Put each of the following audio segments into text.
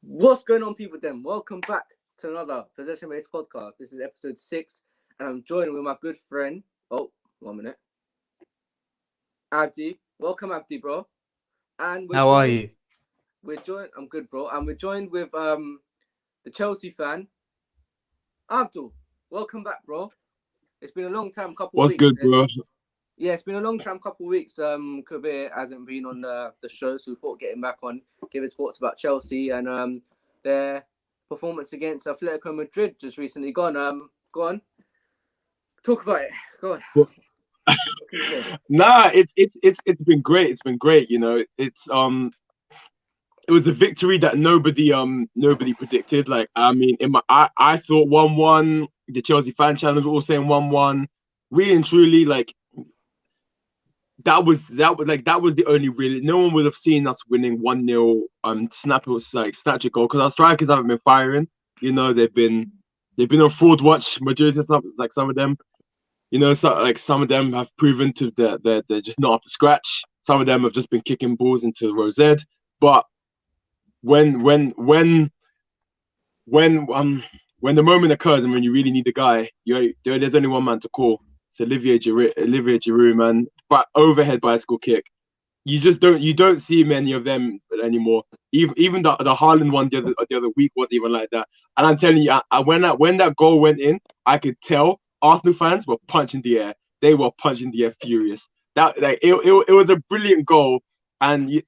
What's going on, people? Then welcome back to another possession-based podcast. This is episode 6, and I'm joined with my good friend. Oh, 1 minute, Abdi. Welcome, Abdi, bro. And How are you? We're joined. I'm good, bro. And we're joined with the Chelsea fan, Abdul. Welcome back, bro. It's been a long time, couple What's weeks. good, bro? Yeah, it's been a long time, couple of weeks. Kabir hasn't been on the show, so we thought getting back on, give his thoughts about Chelsea and their performance against Atletico Madrid just recently gone. Go on, talk about it. Go on. What can you say? Nah, it's been great. It's been great. You know, it was a victory that nobody predicted. Like, I mean, I thought 1-1. The Chelsea fan channels were all saying 1-1. Really and truly, like. That was the only really, no one would have seen us winning 1-0 snatch a goal, because our strikers haven't been firing. You know, they've been on fraud watch majority of stuff. Like some of them, you know, some of them have proven to they're just not up to scratch. Some of them have just been kicking balls into the rosette. But when the moment occurs and when you really need the guy, there's only one man to call. It's Olivier Giroud, man. But overhead bicycle kick. You don't see many of them anymore. Even the Haaland one the other week was even like that. And I'm telling you, when that goal went in, I could tell Arsenal fans were punching the air. They were punching the air furious. It was a brilliant goal, and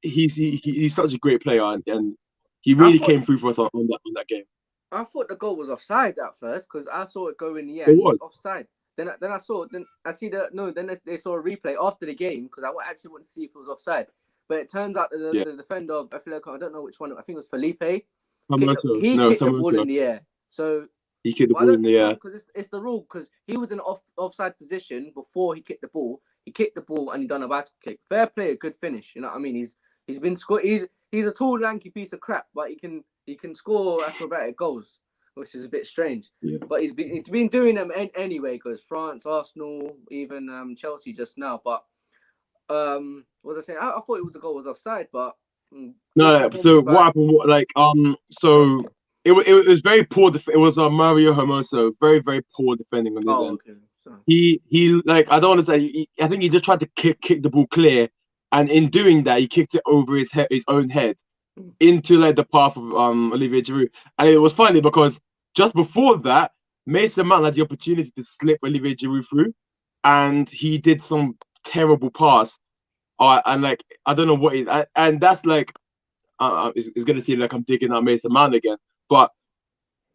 he's such a great player, and he really came through for us on that game. I thought the goal was offside at first because I saw it go in the air. It was offside. Then I saw. Then I see Then they saw a replay after the game because I actually wanted to see if it was offside. But it turns out the defender of Atletico, I don't know which one. I think it was Felipe. He kicked the ball in the air. So he kicked the ball in the air because it's the rule. Because he was in offside position before he kicked the ball. He kicked the ball and he done a bicycle kick. Fair play, a good finish. You know what I mean? He's been scored. He's a tall, lanky piece of crap, but he can score acrobatic goals, which is a bit strange. Yeah. But he's been doing them anyway, because France, Arsenal, even Chelsea just now. But what was I saying? I thought the goal was offside, but no. So what happened? So it was very poor. It was Mario Hermoso, very very poor defending on his end. Okay. Sorry. He like, I don't want to say. I think he just tried to kick the ball clear, and in doing that, he kicked it over his own head into like the path of Olivier Giroud. And it was funny because just before that, Mason Mount had the opportunity to slip Olivier Giroud through, and he did some terrible pass. And like, I don't know what and that's like, it's gonna seem like I'm digging out Mason Mount again, but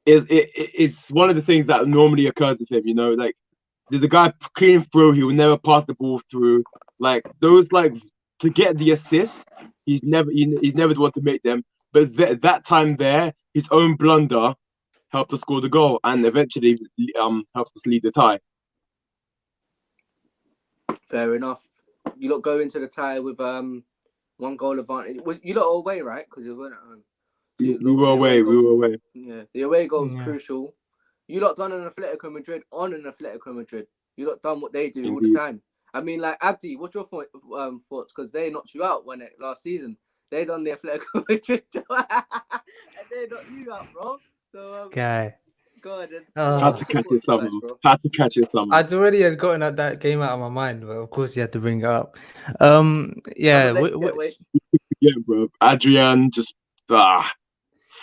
it's one of the things that normally occurs with him. You know, like, there's a guy clean through, he will never pass the ball through. Like those, like, to get the assist, he's never the one to make them. But that time there, his own blunder helped us score the goal, and eventually helps us lead the tie. Fair enough. You lot go into the tie with 1 goal advantage. You lot are away, right? Because you weren't at home. We were away. Yeah, the away goal was crucial. You lot done an Atletico Madrid on an Atletico Madrid. You lot done what they do all the time. I mean, like, Abdi, what's your thoughts? Because they knocked you out last season. They done the Atletico Madrid job, and they knocked you out, bro. So, okay. Go ahead. Had to catch it some. I'd already gotten that game out of my mind, but of course you had to bring it up. Yeah, bro. Adrian just fraud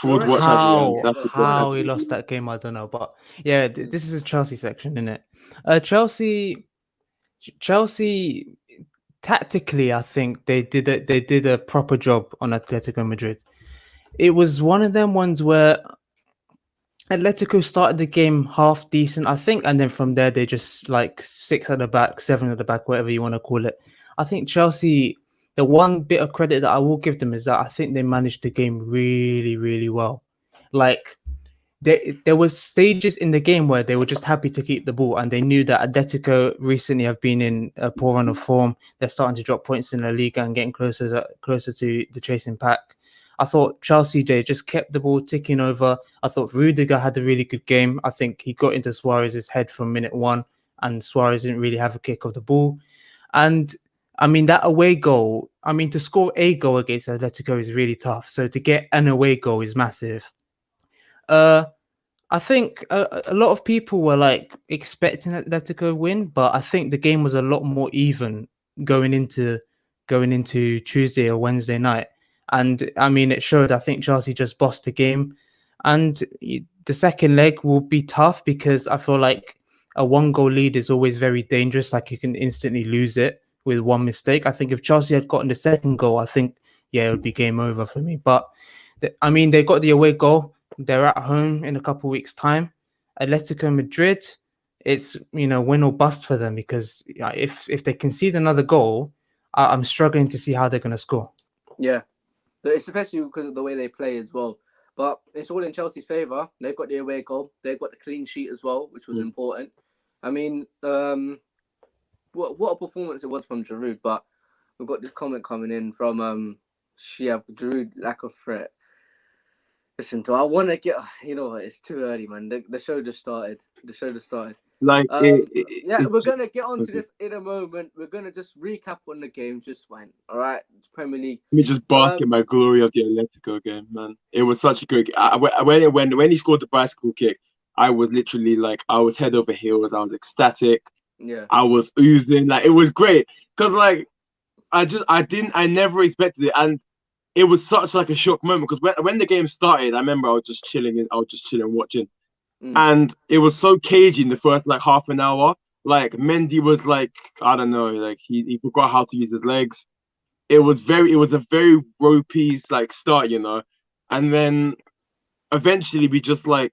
watch. How he lost that game, I don't know. But yeah, this is a Chelsea section, isn't it? Chelsea. Tactically, I think they did a proper job on Atletico Madrid. It was one of them ones where Atletico started the game half decent, I think, and then from there they just, like, 6 at the back, 7 at the back, whatever you want to call it. I think Chelsea, the one bit of credit that I will give them is that I think they managed the game really, really well. Like, there was stages in the game where they were just happy to keep the ball, and they knew that Atletico recently have been in a poor run of form. They're starting to drop points in La Liga and getting closer to the chasing pack. I thought Chelsea, they just kept the ball ticking over. I thought Rudiger had a really good game. I think he got into Suarez's head from minute 1, and Suarez didn't really have a kick of the ball. And I mean, that away goal, I mean, to score a goal against Atletico is really tough. So to get an away goal is massive. I think a lot of people were like expecting Atletico win, but I think the game was a lot more even going into Tuesday or Wednesday night. And I mean, it showed. I think Chelsea just bossed the game, and the second leg will be tough because I feel like a 1-goal lead is always very dangerous. Like you can instantly lose it with one mistake. I think if Chelsea had gotten the second goal, I think it would be game over for me. But I mean, they got the away goal. They're at home in a couple of weeks' time. Atletico Madrid, it's win or bust for them because if they concede another goal, I'm struggling to see how they're going to score. Yeah, but it's especially because of the way they play as well. But it's all in Chelsea's favour. They've got the away goal. They've got the clean sheet as well, which was important. I mean, what a performance it was from Giroud. But we've got this comment coming in from Giroud, lack of threat. Listen, I want to get. You know what? It's too early, man. The show just started. Like, we're gonna get onto this in a moment. We're gonna just recap on the games just went. All right, Premier League. Let me just bask in my glory of the Atletico game, man. It was such a good. When he scored the bicycle kick, I was literally like, I was head over heels. I was ecstatic. Yeah. I was oozing. Like, it was great because like, I never expected it, and it was such like a shock moment because when the game started, I remember I was just chilling watching. And it was so cagey in the first like half an hour. Like Mendy was like, I don't know, like he forgot how to use his legs. It was a very ropey like start, and then eventually we just grew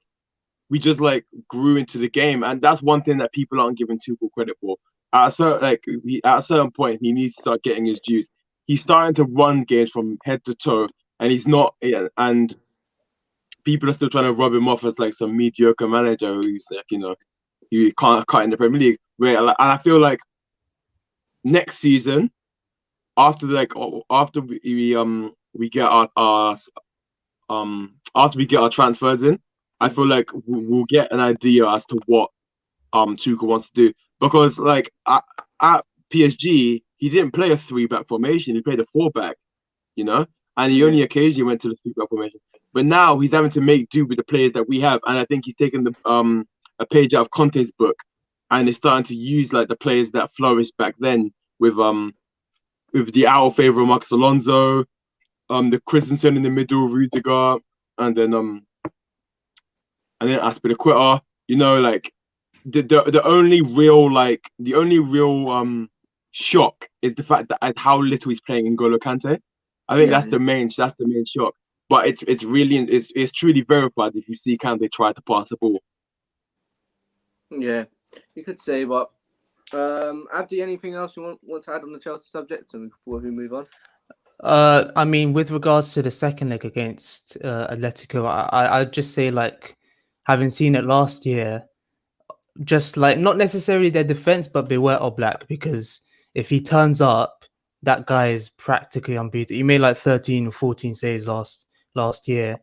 into the game, and that's one thing that people aren't giving Tuchel credit for. At a certain point, he needs to start getting his dues. He's starting to run games from head to toe, and he's not, and people are still trying to rub him off as like some mediocre manager who's like, you can't cut in the Premier League. And I feel like next season, after we get our transfers in, I feel like we'll get an idea as to what Tuchel wants to do, because like at PSG he didn't play a 3-back formation, he played a 4-back, and he only occasionally went to the 3-back formation. But now he's having to make do with the players that we have, and I think he's taken a page out of Conte's book, and is starting to use like the players that flourished back then with the out of favor of Marcos Alonso, the Christensen in the middle, Rudiger, and then Aspilicueta. Like the only real shock is the fact that at how little he's playing in N'Golo Kante. I think that's the main shock. But it's truly verified if you see Kante try to pass the ball. Yeah, you could say. But Abdi, anything else you want to add on the Chelsea subject before we move on? I mean, with regards to the second leg against Atletico, I'd just say, like, having seen it last year, just like not necessarily their defense, but beware Oblak, because if he turns up, that guy is practically unbeatable. He made like 13 or 14 saves last year,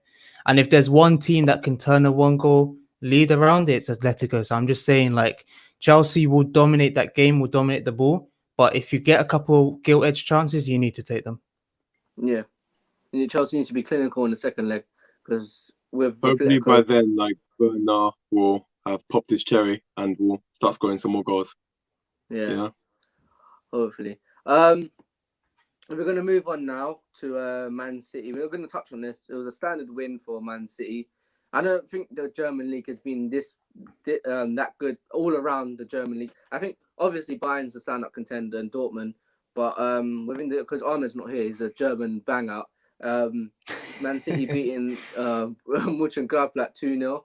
and if there's one team that can turn a 1-goal lead around, it's Atletico. So I'm just saying, like, Chelsea will dominate that game, will dominate the ball, but if you get a couple gilt-edged chances, you need to take them. Yeah, and Chelsea needs to be clinical in the second leg, because hopefully by then, like, Bernard will have popped his cherry and will start scoring some more goals. Yeah, hopefully. We're going to move on now to Man City. We're going to touch on this. It was a standard win for Man City. I don't think the German league has been that good all around the German league. I think obviously Bayern's a stand-up contender and Dortmund, but because Arne's not here, he's a German bang-out. Man City beating Mönchengladbach 2-0.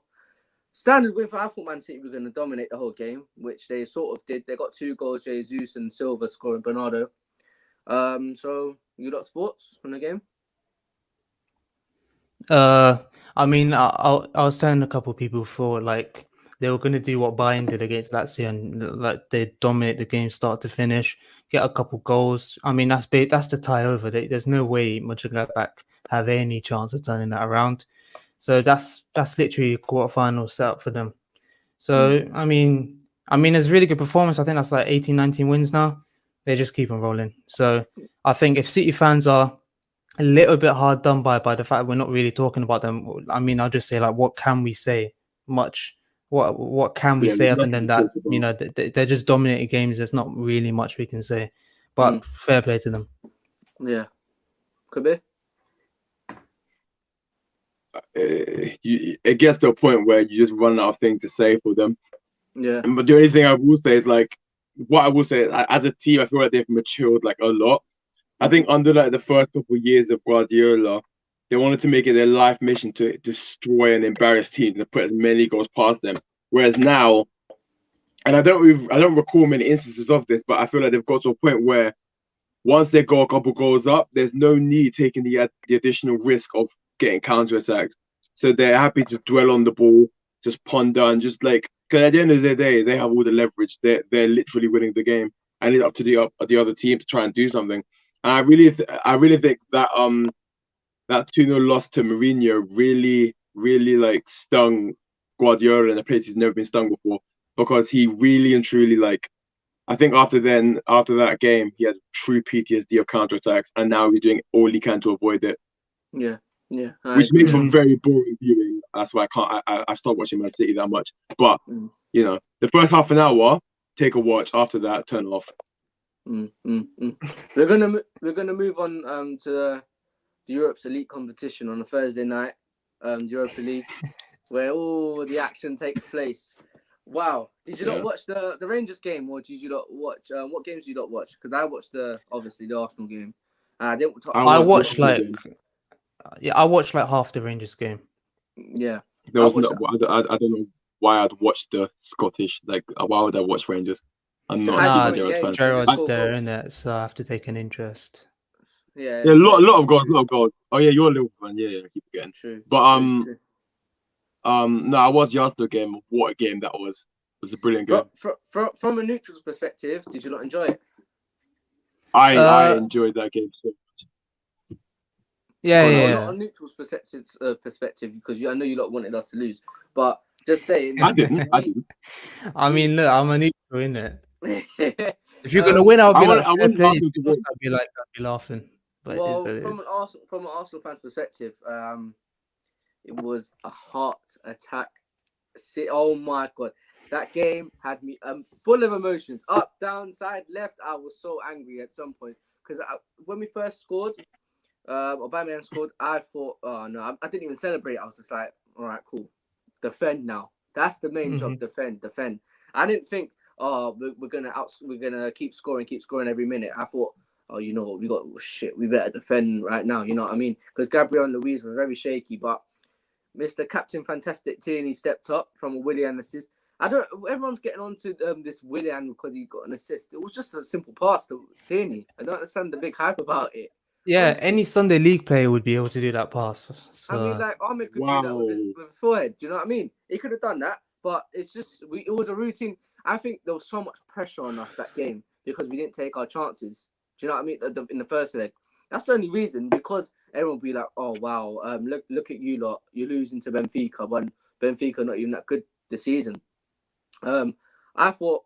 Standard win for. I thought Man City were going to dominate the whole game, which they sort of did. They got 2 goals, Jesus and Silva scoring Bernardo. So you got thoughts on the game? I mean, I was telling a couple of people before, like, they were going to do what Bayern did against Lazio, and like they dominate the game start to finish, get a couple goals. I mean, that's the tie over. There's no way Mönchengladbach have any chance of turning that around. So that's literally a quarterfinal setup for them. So I mean, it's a really good performance. I think that's like 18, 19 wins now. They just keep on rolling. So I think if City fans are a little bit hard done by the fact we're not really talking about them, I mean, I'll just say, like, what can we say? Much. What can we say other than that? You know, they're just dominating games. There's not really much we can say. But fair play to them. Yeah. Could be. It gets to a point where you just run out of things to say for them. Yeah. But the only thing I will say is, like, what I will say, as a team, I feel like they've matured like a lot. I think under like the first couple of years of Guardiola, they wanted to make it their life mission to destroy and embarrass teams and put as many goals past them. Whereas now, and I don't recall many instances of this, but I feel like they've got to a point where once they go a couple goals up, there's no need taking the additional risk of getting counter-attacked. So they're happy to dwell on the ball, just ponder, and just like, because at the end of the day, they have all the leverage. They're literally winning the game, and it's up to the other team to try and do something. And I really think that that 2-0 loss to Mourinho really like stung Guardiola in a place he's never been stung before, because he really and truly, like, I think after that game, he had true PTSD of counterattacks, and now he's doing all he can to avoid it. Yeah. Which makes for very boring viewing. That's why I stopped watching Man City that much. But you know, the first half an hour, take a watch. After that, turn off. We're gonna move on to the Europe's elite competition on a Thursday night, Europa League, where all the action takes place. Wow! Did you not watch the Rangers game, or did you not watch what games did you not watch? Because I watched obviously the Arsenal game. I watched like half the Rangers game. Yeah, there was no. I don't know why I'd watch the Scottish. Like, why would I watch Rangers? I'm not a Gerrard fan. Gerrard's there, isn't it? So I have to take an interest. Yeah, a lot of goals. Oh yeah, you're a Liverpool fan. Yeah, keep forgetting. True. But no, I watched the Arsenal game. What a game that was! It was a brilliant game. From a neutral's perspective, did you not enjoy it? I enjoyed that game so much. Yeah. Not a neutral's perspective, because I know you lot wanted us to lose, but just saying. I didn't. I mean, look, I'm a neutral, innit? If you're gonna win, I'll be laughing. But well, from an Arsenal fan's perspective, it was a heart attack. Oh my god, that game had me full of emotions, up, down, side, left. I was so angry at some point because when we first scored, Aubameyang scored. I thought, oh no, I didn't even celebrate. I was just like, all right, cool, defend now. That's the main job. Defend. I didn't think, oh, we're gonna keep scoring every minute. I thought, oh, you know what, we better defend right now. You know what I mean? Because Gabriel and Luiz were very shaky, but Mr. Captain Fantastic Tierney stepped up from a Willian assist. Everyone's getting on to this Willian because he got an assist. It was just a simple pass to Tierney. I don't understand the big hype about it. Yeah, honestly, any Sunday League player would be able to do that pass. So. I mean, like, Ahmed could do that with his forehead. Do you know what I mean? He could have done that, but it's just, it was a routine. I think there was so much pressure on us that game because we didn't take our chances. Do you know what I mean? In the first leg. That's the only reason, because everyone will be like, oh, wow, look at you lot. You're losing to Benfica, but Benfica not even that good this season. I thought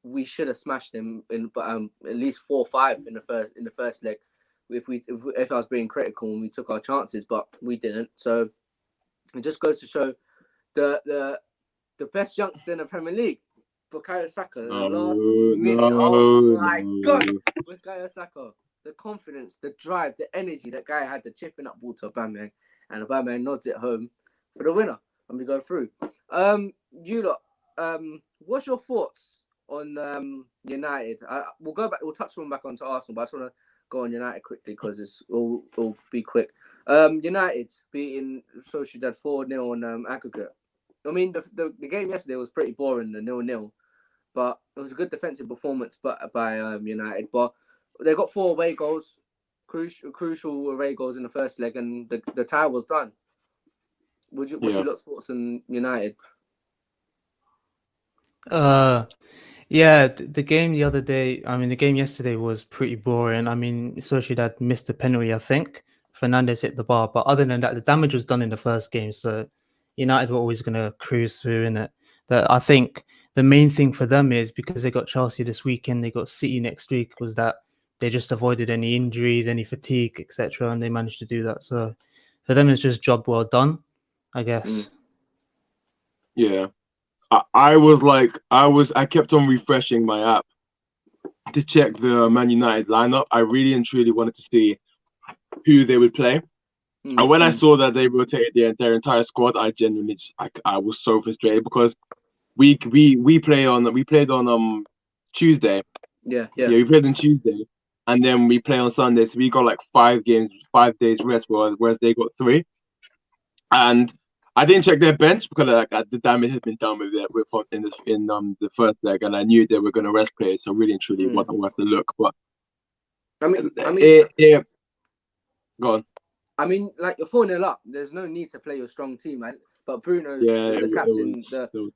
we should have smashed them in at least 4-5 in the first leg. If I was being critical when we took our chances, but we didn't. So it just goes to show the best youngster in the Premier League, Bukayo Saka, last minute. Oh my God, Bukayo Saka. The confidence, the drive, the energy that guy had, the chipping up ball to Aubameyang, and Aubameyang nods it home for the winner, and we go through. You lot, what's your thoughts on United? We'll go back. We'll touch on back onto Arsenal, but I just want to go on United quickly because it's all be quick. United beating Sociedad 4-0 on aggregate. I mean, the game yesterday was pretty boring, the 0-0, but it was a good defensive performance by United, but they got 4 away goals, crucial away goals in the first leg, and the tie was done. What's your thoughts on United? Yeah, the game the other day, I mean, the game yesterday was pretty boring. I mean, Sociedad missed a penalty, I think. Fernandes hit the bar, but other than that, the damage was done in the first game, so United were always going to cruise through in it. I think the main thing for them is because they got Chelsea this weekend, they got City next week, was that they just avoided any injuries, any fatigue, etc., and they managed to do that. So for them, it's just job well done, I guess. Yeah, I kept on refreshing my app to check the Man United lineup. I really and truly wanted to see who they would play. And when I saw that they rotated their entire squad, I genuinely I was so frustrated because we played on Tuesday. Yeah, we played on Tuesday, and then we play on Sunday. So we got like 5 games, 5 days rest, whereas they got 3. And I didn't check their bench because the damage had been done with it in the first leg, and I knew they were going to rest players. So really and truly, it wasn't worth the look. But I mean, go on. I mean, like you're 4-0 up. There's no need to play your strong team, man. But Bruno's the captain,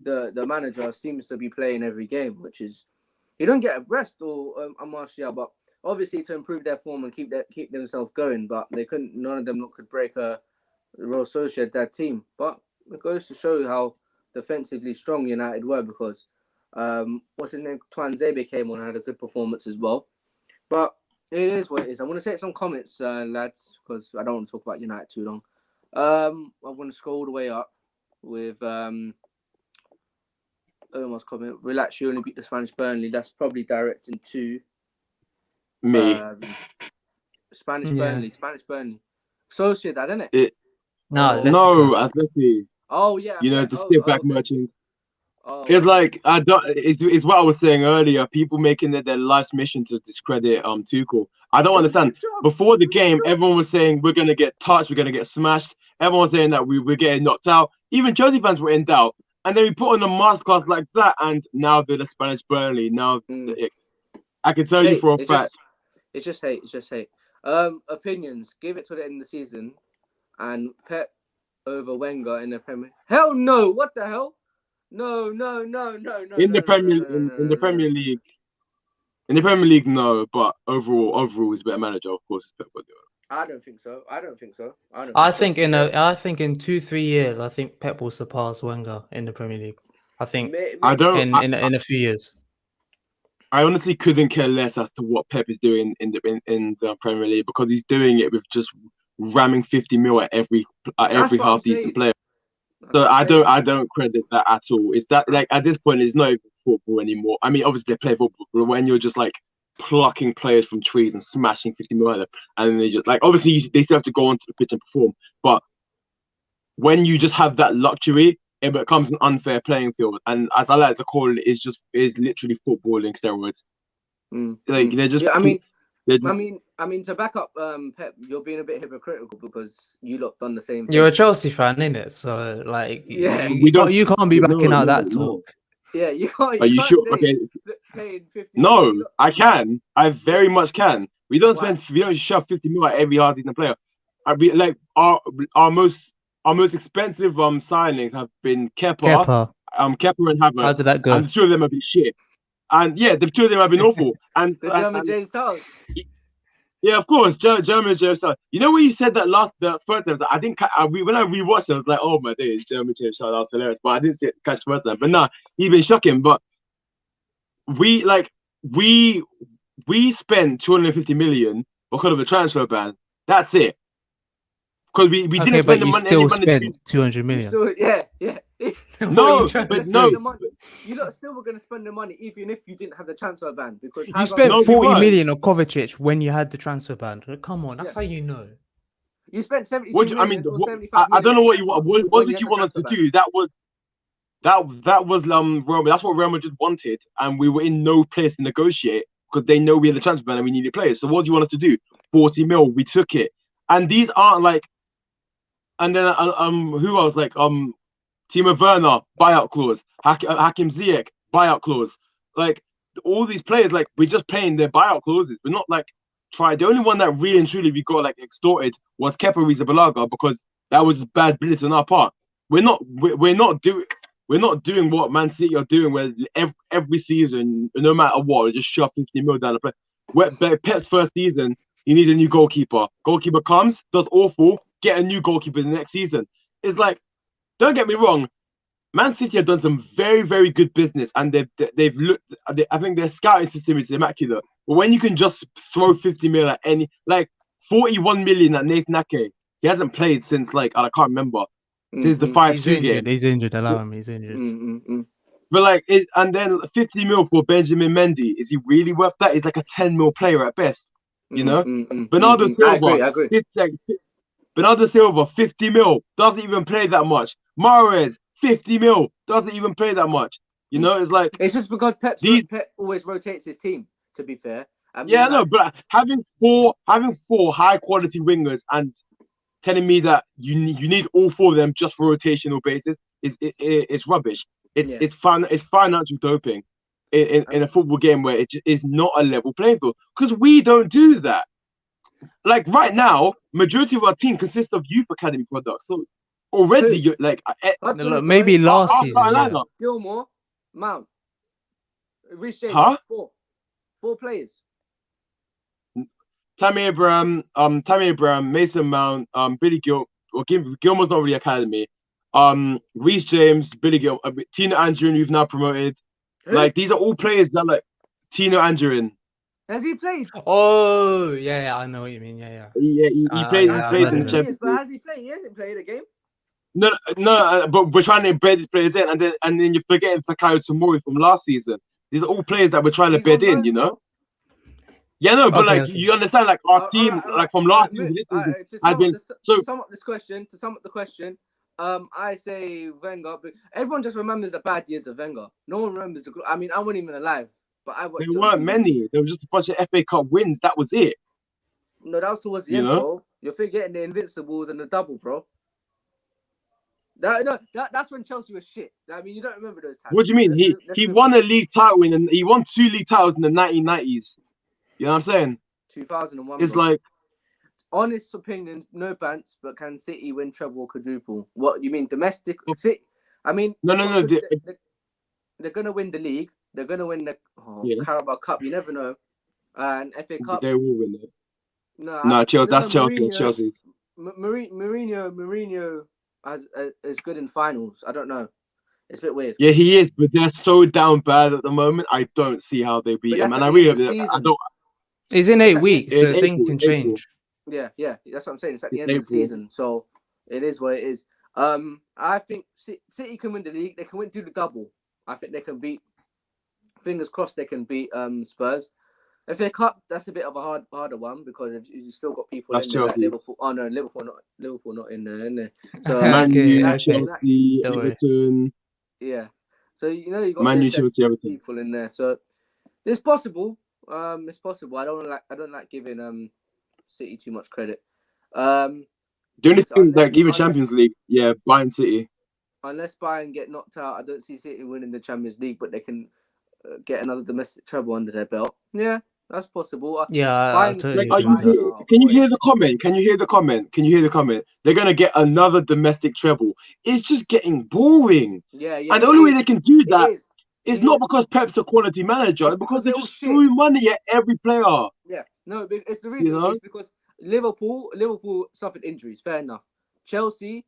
the manager seems to be playing every game, which is you don't get a rest or a Martial, but obviously to improve their form and keep themselves going. But they couldn't. None of them could break a Real Sociedad team. But it goes to show how defensively strong United were because what's his name? Twanzebe came on and had a good performance as well. But it is what it is. I want to take some comments, lads, because I don't want to talk about United too long. I want to scroll all the way up with Omar's comment. Relax, you only beat the Spanish Burnley. That's probably directing to me. Spanish Burnley. Sociedad, isn't it? No, Atleti. Oh yeah. The step back merchant. Oh, it's like I don't. It's what I was saying earlier. People making it their life's mission to discredit Tuchel. I don't understand. Before the game, everyone was saying we're gonna get touched, we're gonna get smashed. Everyone was saying that we're getting knocked out. Even Chelsea fans were in doubt. And then we put on a masterclass like that, and now they're the Spanish Burnley. Now I can tell you for a fact. It's just hate. Opinions. Give it to the end of the season, and Pep over Wenger in the Premier. Hell no! What the hell? No. In the Premier League, no. But overall, he's a better manager. Of course, it's Pep Guardiola. I don't think so. I think in 2-3 years, I think Pep will surpass Wenger in the Premier League. I think in a few years. I honestly couldn't care less as to what Pep is doing in the Premier League because he's doing it with just ramming 50 mil at every half decent player. So I don't credit that at all. It's that like at this point it's not even football anymore. I mean, obviously they play football, but when you're just like plucking players from trees and smashing 50 mil at them, and then they just like obviously they still have to go onto the pitch and perform. But when you just have that luxury, it becomes an unfair playing field. And as I like to call it, is literally footballing steroids. Like they're just. Yeah, I mean, to back up Pep, you're being a bit hypocritical because you lot done the same thing. You're a Chelsea fan, innit? So like, you can't be backing out that talk. Yeah, you can't. Are you sure? Okay. Paying 50 no, I can. I very much can. We don't shove 50 mil at every hard decent player. Our most expensive signings have been Kepa and Havertz. How did that go? And the two of them have been shit. And yeah, the two of them have been awful. And the German James Charles. Yeah, of course, German James Charles. You know when you said that the first time, I didn't. When I rewatched it, I was like, oh my days, German James Charles, that was hilarious. But I didn't catch the first time. But nah, he's been shocking. But we spent 250 million because of a transfer ban. That's it. Because we didn't spend the money. Still spent 200 million. Yeah. No, but no. You lot still were going to spend the money even if you didn't have the transfer ban because you spent 40 million on Kovacic when you had the transfer ban. Come on, that's how you know. You spent 72 million or 75 million. I don't know what you want. What did you want us to do? That was Real. That's what Real Madrid wanted, and we were in no place to negotiate because they know we had the transfer ban and we needed players. So what do you want us to do? 40 mil. We took it, and these aren't like. And then who else? Like Timo Werner buyout clause, Hakim Ziyech buyout clause. Like all these players, like we're just paying their buyout clauses. We're not like trying. The only one that really and truly we got like extorted was Kepa Arrizabalaga because that was bad business on our part. We're not doing what Man City are doing, where every season, no matter what, they just shove 50 mil down the play. Where Pep's first season, you need a new goalkeeper. Goalkeeper comes, does awful. Get a new goalkeeper the next season. It's like, don't get me wrong, Man City have done some very, very good business, and they've looked. I think their scouting system is immaculate. But when you can just throw 50 million at any, like 41 million at Nathan Ake, he hasn't played since like I can't remember since the 5-2 game. He's injured. Allow him. He's injured. But like, and then 50 mil for Benjamin Mendy, is he really worth that? He's like a 10 mil player at best, you know. Bernardo Silva, I agree. Bernardo Silva, 50 mil, doesn't even play that much. Mahrez, 50 mil, doesn't even play that much. You know, it's like it's just because Pep always rotates his team. To be fair, I mean, yeah, no, but having four high quality wingers and telling me that you need all four of them just for rotational basis is rubbish. It's financial doping in a football game where it is not a level playing field, because we don't do that. Like right now, majority of our team consists of youth academy products. So already, you're like maybe last season. Gilmore, Mount, Reece James, four players. Tammy Abraham, Mason Mount, Billy Gilmore's not really academy. Reece James, Billy Gil, Tino Angerin, who've now promoted. Like these are all players that like Tino Angerin. Has he played? Oh yeah, I know what you mean. Yeah, he plays in the Champions. But has he played? He hasn't played a game. No, but we're trying to embed these players in, and then you're forgetting Fikayo Tomori from last season. These are all players that we're trying to bed in, you know. Yeah, no, but you understand, like our team, like from last season, to sum up the question, I say Wenger. But everyone just remembers the bad years of Wenger. No one remembers I mean, I wasn't even alive, but I watched. There weren't many. There was just a bunch of FA Cup wins. That was it. No, that was towards the end, bro. You're forgetting the Invincibles and the double, bro. That's when Chelsea was shit. I mean, you don't remember those times. What do you mean? He won a league title and he won 2 league titles in the 1990s. You know what I'm saying? 2001. It's like, honest opinion, no bants, but can City win treble or quadruple? What you mean, domestic? City? I mean, no. They're gonna win the league. They're gonna win the Carabao Cup. You never know. And FA Cup. They will win it. No, Chelsea. That's Chelsea. Mourinho is good in finals. I don't know. It's a bit weird. Yeah, he is, but they're so down bad at the moment. I don't see how they beat him. And I don't. It's in 8 weeks, so things can change. Yeah, that's what I'm saying. It's at the end of the season, so it is what it is. I think City can win the league. They can win through the double. I think they can beat. Fingers crossed, they can beat Spurs. FA Cup, that's a bit of a harder one because you still got people in there like Liverpool. Oh no, Liverpool not in there, isn't there? So Man U, Chelsea, Everton. Yeah, so you know you got Man U, Chelsea, Everton. People in there, so it's possible. It's possible. I don't like giving City too much credit. The only thing, like even Champions League, Bayern City. Unless Bayern get knocked out, I don't see City winning the Champions League, but they can get another domestic treble under their belt. Yeah, that's possible. Totally can you hear the comment? Can you hear the comment? They're gonna get another domestic treble. It's just getting boring. Yeah. And the only way they can do that is not because Pep's a quality manager, it's because they just threw money at every player. Yeah, no, it's the reason. It's because Liverpool suffered injuries. Fair enough. Chelsea,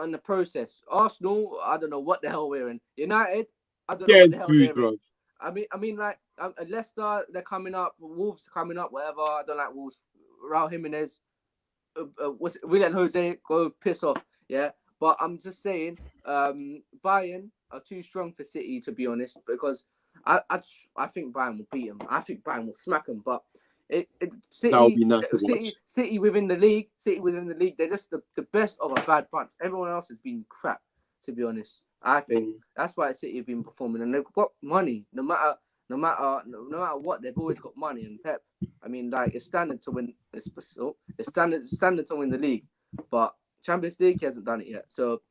in the process. Arsenal, I don't know what the hell we're in. United, I don't know what the hell they're in. I mean, like Leicester, they're coming up. Wolves coming up. Whatever. I don't like Wolves. Raul Jimenez, Willian Jose, go piss off. Yeah, but I'm just saying, Bayern are too strong for City, to be honest, because I think Bayern will beat them. I think Bayern will smack them. But City within the league, they're just the best of a bad bunch. Everyone else has been crap, to be honest. I think that's why City have been performing, and they've got money. No matter what, they've always got money. And Pep, I mean, like it's standard to win. It's standard to win the league, but Champions League he hasn't done it yet. So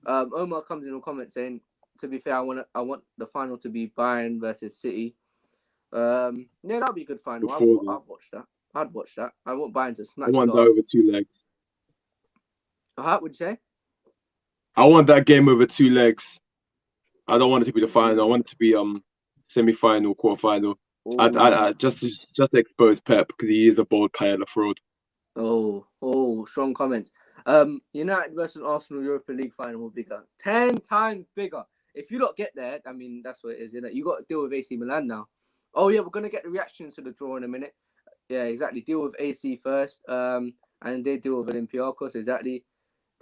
Omar comes in a comment saying, to be fair, I want the final to be Bayern versus City. That'll be a good final. I'd watch that. I want Bayern to smack. I want that over 2 legs. What would you say? I want that game over 2 legs. I don't want it to be the final. I want it to be semi-final, quarter-final. I just to expose Pep because he is a bold player, a fraud. Oh, strong comments. United versus Arsenal Europa League final will be bigger. 10 times bigger. If you don't get there, I mean, that's what it is, isn't it? You got to deal with AC Milan now. Oh, yeah, we're going to get the reactions to the draw in a minute. Yeah, exactly. Deal with AC first. And they deal with Olympiacos. Exactly.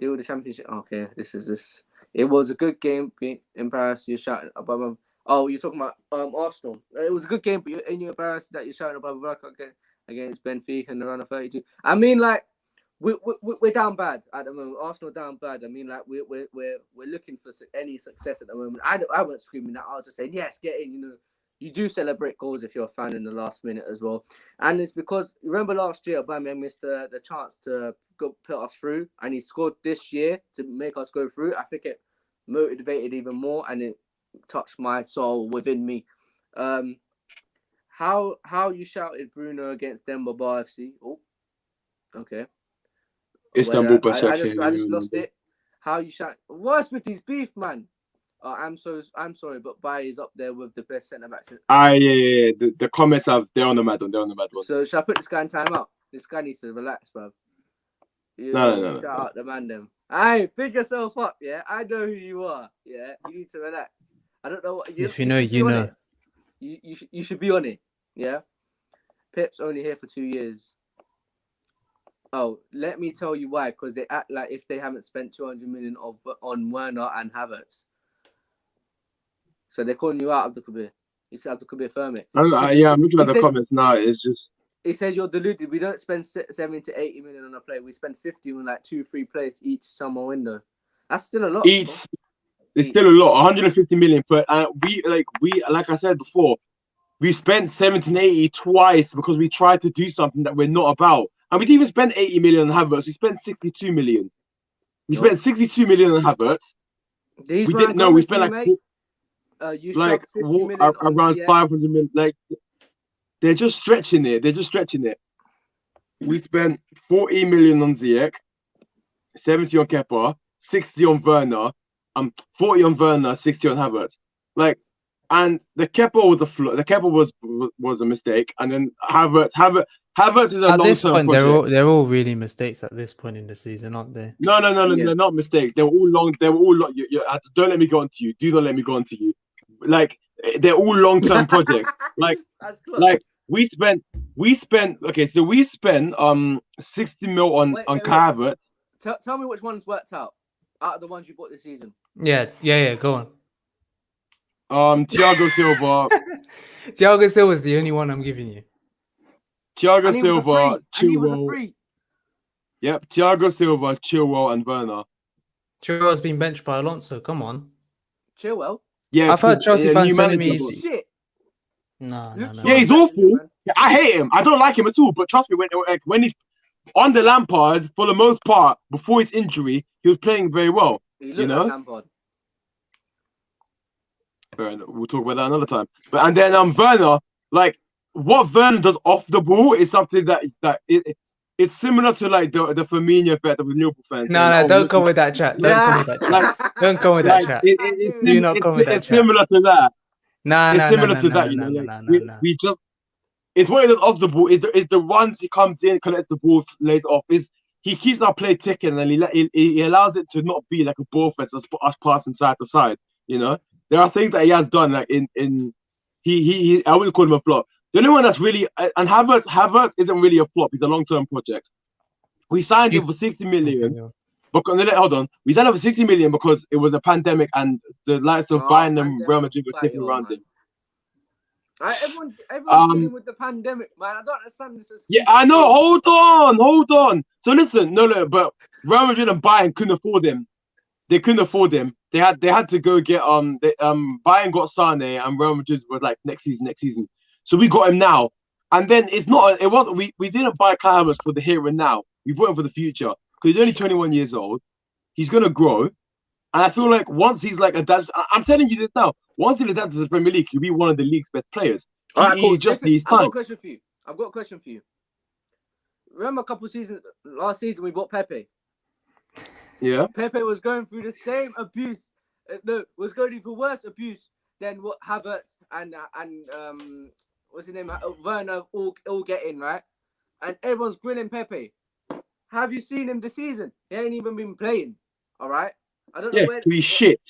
Deal with the championship. Okay, this is this. It was a good game in Paris. You're shouting above. Oh, you're talking about Arsenal. It was a good game, but you're embarrassed that you're shouting above against Benfica in the run of 32. I mean, like, we're down bad at the moment. Arsenal down bad. I mean, like, we're looking for any success at the moment. I wasn't screaming that. I was just saying, yes, get in. You know, you do celebrate goals if you're a fan in the last minute as well. And it's because, remember last year, Aubameyang missed the chance to go put us through, and he scored this year to make us go through. I think it motivated even more, and it touched my soul within me. How you shouted Bruno against Denver Bar FC? Oh, okay. Istanbul I just lost it. How you shout? What's with these beef, man? I'm sorry, but Baye is up there with the best centre backs. Yeah. The comments they're on the mad one. So should I put this guy in timeout? This guy needs to relax, bro. No. Shout out the man them. Aye, pick yourself up, yeah. I know who you are. Yeah, you need to relax. I don't know what if you know, you know. You should be on it. Yeah. Pep's only here for 2 years. Oh, let me tell you why. Because they act like if they haven't spent 200 million on Werner and Havertz. So they're calling you out, Abdul Kabir. You said Abdul Kabir Firmit. I'm looking at the comments now. It's just. He said you're deluded. We don't spend 70 to 80 million on a player. We spend 50 on like 2-3 players each summer window. That's still a lot. It's still a lot. 150 million per. We like I said before, we spent 70 and 80 twice because we tried to do something that we're not about. And we didn't even spend 80 million on Havertz. We spent 62 million. We spent 62 million on Havertz. We didn't know. We spent like 50 million around 500 million. Like they're just stretching it. We spent 40 million on Ziyech, 70 on Kepa, 60 on Werner, 40 on Werner, 60 on Havertz. Like, and the Kepa was the Kepa was a mistake, and then Havertz is a long-term project. They're all really mistakes at this point in the season, aren't they? No, they're not mistakes. They were all long. Don't let me go on to you. Do not let me go on to you. Like, they're all long-term projects. Like we spent. Okay, so we spent 60 mil on Kai Havertz. Tell me which ones worked out of the ones you bought this season. Yeah. Go on. Thiago Silva. Thiago Silva is the only one I'm giving you. Thiago Silva, Chilwell. Yep, Thiago Silva, Chilwell, and Werner. Chilwell's been benched by Alonso. Come on. Chilwell? Yeah, I've heard Chelsea fans telling me shit. No. Yeah, he's awful. I hate him. I don't like him at all. But trust me, when he's on the Lampard, for the most part, before his injury, he was playing very well. He looked like Lampard. We'll talk about that another time. But and then Werner, like what Werner does off the ball is something that it's similar to like the Firmino effect of the Liverpool fans. No, don't come with that chat. Don't come with that chat. Don't come with that chat. Do not come with that chat. It's similar to that. It's similar to that. We just it's what he does off the ball. Is the runs he comes in, collects the ball, lays off. He keeps our play ticking and he allows it to not be like a ball fest, us passing side to side. You know, there are things that he has done like he I wouldn't call him a flop. The only one that's really and Havertz isn't really a flop. He's a long-term project. We signed him for 60 million. But hold on, we signed him for 60 million because it was a pandemic and the likes of Bayern and Real Madrid were taking around him. Everyone's dealing with the pandemic, man. I don't understand this. Yeah, I know. Hold on. So listen, but Real Madrid and Bayern couldn't afford him. They couldn't afford him. They had to go get Bayern got Sane and Real Madrid was like next season. So we got him now, and then we didn't buy Kai Havertz for the here and now. We bought him for the future because he's only 21 years old. He's gonna grow, and I feel like once he's like adapted, I'm telling you this now. Once he adapts to the Premier League, he'll be one of the league's best players. He just needs time. I've got a question for you. Remember last season we bought Pepe. Yeah. Pepe was going through the same abuse. Was going through worse abuse than what Havertz and what's his name? Werner all get in, right? And everyone's grilling Pepe. Have you seen him this season? He ain't even been playing. All right. I don't know Yeah, where he's shit.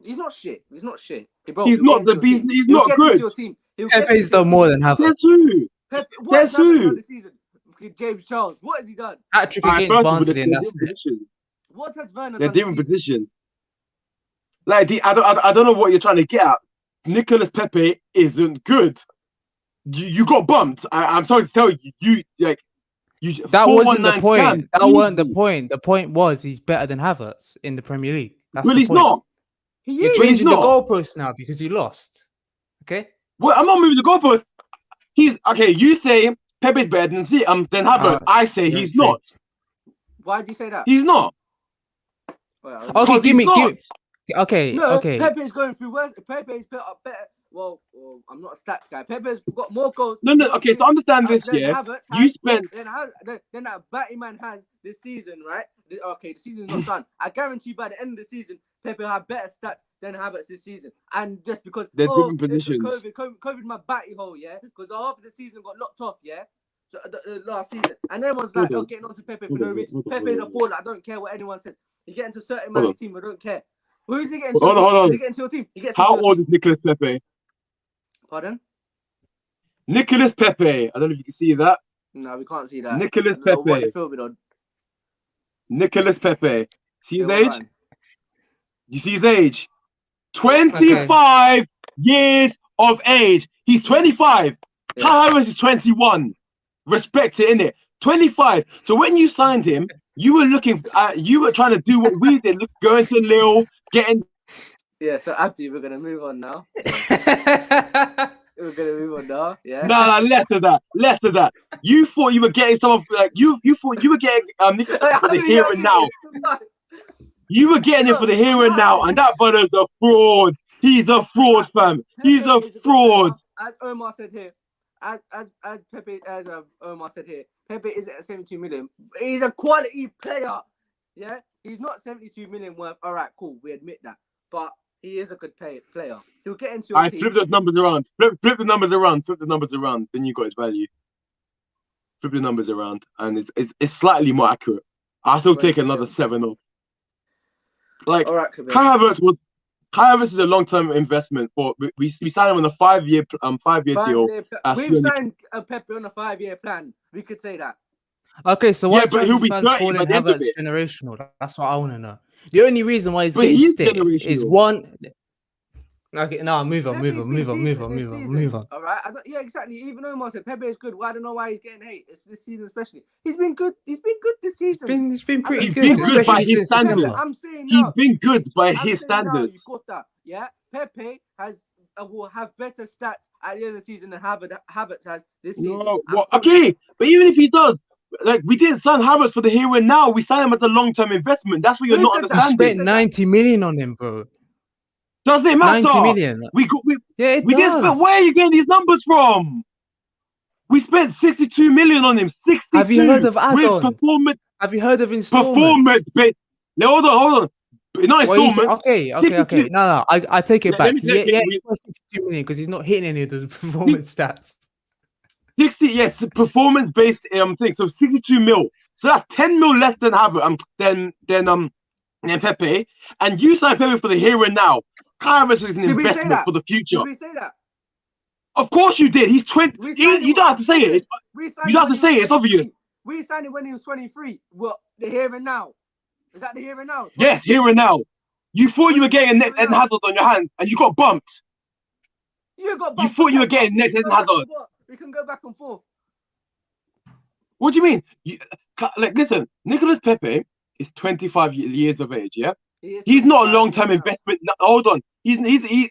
He's not shit. He's not shit. Bro, He's he'll not get into your team. he's He'll not get good. into your team. He'll get Pepe's into your done more team. than Havertz. Guess who? What has Guess Havertz who? done this season? James Charles. What has he done? Hat-trick Alright, against first of all, Barnsley, and they're that's different it. positions. What has Werner They're done this different season? positions. Like I don't know what you're trying to get at. Nicolas Pepe isn't good. You got bumped. I'm sorry to tell you. That wasn't the 419 point. scam. That wasn't the Easy. point. The point was he's better than Havertz in the Premier League. That's Well, the he's point. not. He You're is. But he's changing the not. goalpost now because you lost. Okay. Well, I'm not moving the goalpost. He's okay. You say Pepe's better than Havertz. I say you're he's free. not. Why do you say that? He's not. Well, Okay, Because give me. he's not. Okay. no, Okay. Pepe's going through worse. Pepe's put up better. Well, I'm not a stats guy. Pepe's got more goals. No. more Okay, to assists, understand this, than yeah, Havertz you has. spent. Then that Batty man has this season, right? Okay, the season's not done. I guarantee you by the end of the season, Pepe will have better stats than Havertz this season. And just because They're different positions. COVID my batty hole, yeah, because half of the season got locked off, yeah. So last season, and everyone's like, oh, getting on to Pepe for no reason. Pepe's a baller. I don't care what anyone says. He gets into certain man's team. I don't care. Who's he getting to? Hold on. Is he getting to your team? He gets How into your old team. is Nicolas Pepe? Pardon? Nicolas Pepe. I don't know if you can see that. No, we can't see that. Nicolas I don't know what Pepe. you're filming on. Nicolas Pepe. See his Yeah, age? right. You see his age? 25 years of age. He's 25. Yeah. Kai Havertz is 21. Respect it, innit? 25. So when you signed him, you were trying to do what we did, going to Lille, getting. Yeah, so Abdi, we're gonna move on now. We're gonna move on now. Yeah. No, less of that. You thought you were getting some of you thought you were getting Nicolas for the here and now. You were getting him for the here and now, and that brother's a fraud. He's a fraud, fam. He's a fraud. As Omar said here, as Omar said here, Pepe isn't at 72 million. He's a quality player. Yeah, he's not 72 million worth. All right, cool. We admit that, but he is a good player. He'll get into your team. Flip those numbers around. Flip the numbers around. Flip the numbers around. Then you got his value. Flip the numbers around, and it's slightly more accurate. I'll still take another 7 off. Like, all right, Kai Havertz is a long-term investment. We signed him on a 5-year deal. We've signed a Pepe on a 5-year plan. We could say that. Okay, so why but he'll be fans 30 calling by the end of Havertz it. generational? That's what I want to know. The only reason why he's But getting he is stick is generational. one. Okay, no, move on. All right. Yeah, exactly. Even Omar said Pepe is good. Well, I don't know why he's getting hate. It's this season especially. He's been good. He's been good this season. He's been pretty He's good, been good by especially his since standards. December. I'm saying He's now. been good by I'm his saying now, standards. you got that. Yeah, Pepe will have better stats at the end of the season than Havertz has this season. No, okay, but even if he does, like, we didn't sign Havertz for the here and now. We signed him as a long-term investment. That's what you're Who not said that? You understanding. spent 90 million on him, bro. Does it matter? 90 million. We Yeah, it didn't spend. does. Where are you getting these numbers from? We spent 62 million on him. 62. Have you heard of with add-ons? Have you heard of installments? performance based? No, hold on. Not Well, installments. okay. No, I take it back. let me Yeah, he was 62 million because he's not hitting any of the performance stats. 60, yes, performance based thing. So 62 mil. So that's 10 mil less than than Pepe. And you signed Pepe for the here and now. Kai Havertz is an investment for the future. Did we say that? Of course you did. He's 20. You don't have to say it. You don't have to say it. It's obvious. We signed him when he was 23. What? The here and now? Is that the here and now? 23? Yes, here and now. You thought you were getting Eden Hazard on your hands, and you got bumped. You thought you were getting Eden Hazard. We can go back and forth. What do you mean? Listen, Nicolas Pepe is 25 years of age. Yeah, he's not a long-term investment. No, hold on, he's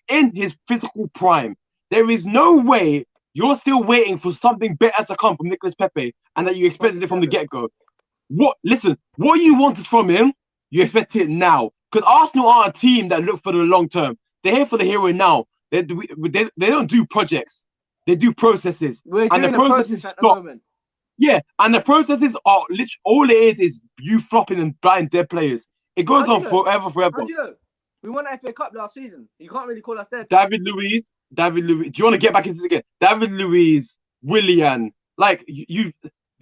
in his physical prime. There is no way you're still waiting for something better to come from Nicolas Pepe, and that you expected it from the get-go. What you wanted from him, you expect it now. Because Arsenal are a team that look for the long term. They're here for the here and now. They don't do projects. They do processes. We're doing a process at the moment. Yeah, and the processes are literally all it is you flopping and buying dead players. It goes on forever. How do you know? We won the FA Cup last season. You can't really call us dead. David Luiz. Do you want to get back into it again? David Luiz, Willian, like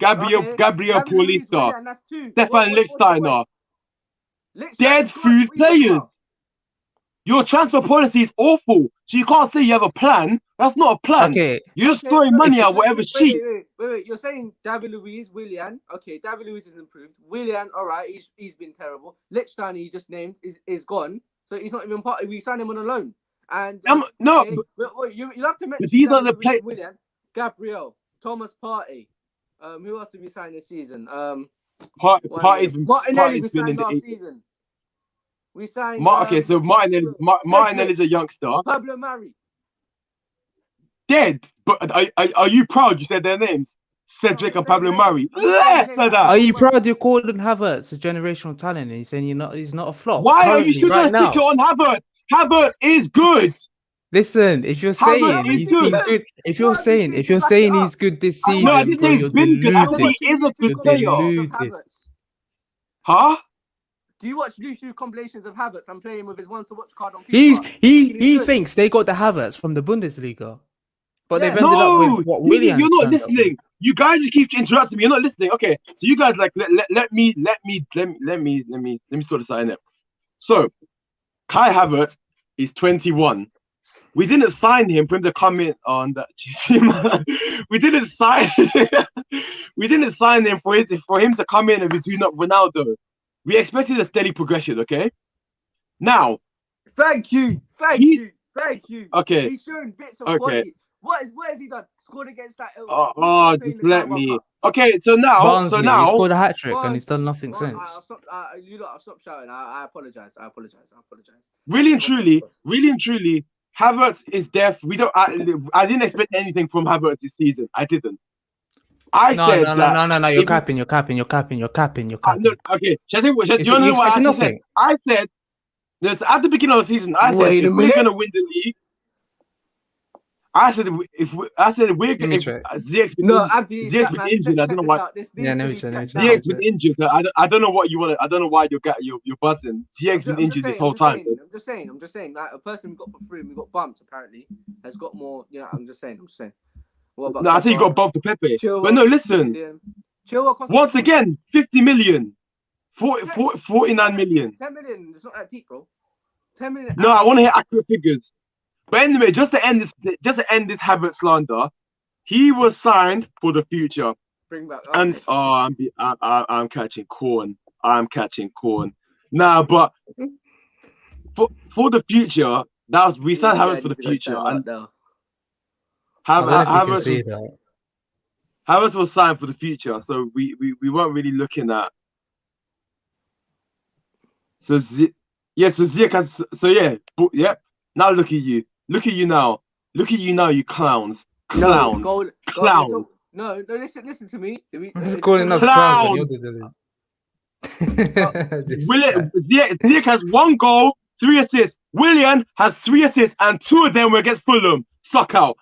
Gabriel David Luiz, Paulista, Willian, that's 2. Stefan What's your Lichtsteiner. point? Dead Lichtsteiner's good. food What are you talking players. about? Your transfer policy is awful. So you can't say you have a plan. That's not a plan. Okay. You're just throwing money at whatever sheet. Wait. You're saying David Luiz, Willian. Okay, David Luiz is improved. Willian, all right, he's been terrible. Lichtsteiner, you just named, is gone. So he's not even part. We signed him on a loan. And no, okay, wait, you'll have to mention these are David the Luiz, Willian, Gabriel, Thomas Partey. Who else did we sign this season? Martinelli we signed last season. We signed. Okay, so Martinelli is a youngster. Pablo Mari. Dead, but are you proud you said their names? Cedric and Pablo Mari. Are you proud you called Havertz a generational talent? And he's saying he's not a flop. Why are you still going to stick it on Havertz? Havertz is good. Listen, if you're saying he's been good, if you're saying he's good this season, no, I didn't say he's been good. I said he is a good player. Huh? Do you watch YouTube compilations of Havertz and playing with his once to watch card on FIFA? He thinks they got the Havertz from the Bundesliga, but they've ended up with what Williams. You're not listening. You guys just keep interrupting me. You're not listening. Okay, so you guys let me sort this out in it. So, Kai Havertz is 21. We didn't sign him for him to come in on that team. We didn't sign him for him to come in and be doing up Ronaldo. We expected a steady progression, okay? Now, thank you. Okay. He's shown bits of quality. What has he done? Scored against that. Just let me. Okay, so now, Barnsley, he scored a hat trick and he's done nothing since. I'll stop shouting. I apologize. Really and truly, Havertz is deaf. I didn't expect anything from Havertz this season. I didn't. No. You're capping. No, okay, do you want to know what I said? I said this at the beginning of the season. I said if we're gonna win the league. I said we're gonna. Abdi, Ziyech's been injured. I don't know why. Ziyech's been injured. I don't know what you want. I don't know why you're buzzing. Ziyech's been injured this whole time. I'm just saying. Like a person we got through, we got bumped. Apparently, has got more. You know, I'm just saying. What about? No, I think you got bumped to Pepe. But no, listen. Once again, 50 million, 49 million. 10 million. It's not that deep, bro. 10 million. No, I want to hear accurate figures. But anyway, just to end this Havertz slander, he was signed for the future. Bring back. And I'm catching corn. Nah, but for the future, we signed Havertz for the future. And Havertz was signed for the future, so we weren't really looking at. Ziyech has. Now look at you. Look at you now, you clowns. Clowns. No, listen to me. He's calling us clowns when you're the Ziyech has 1 goal, 3 assists. Willian has 3 assists, and 2 of them were against Fulham. Suck out.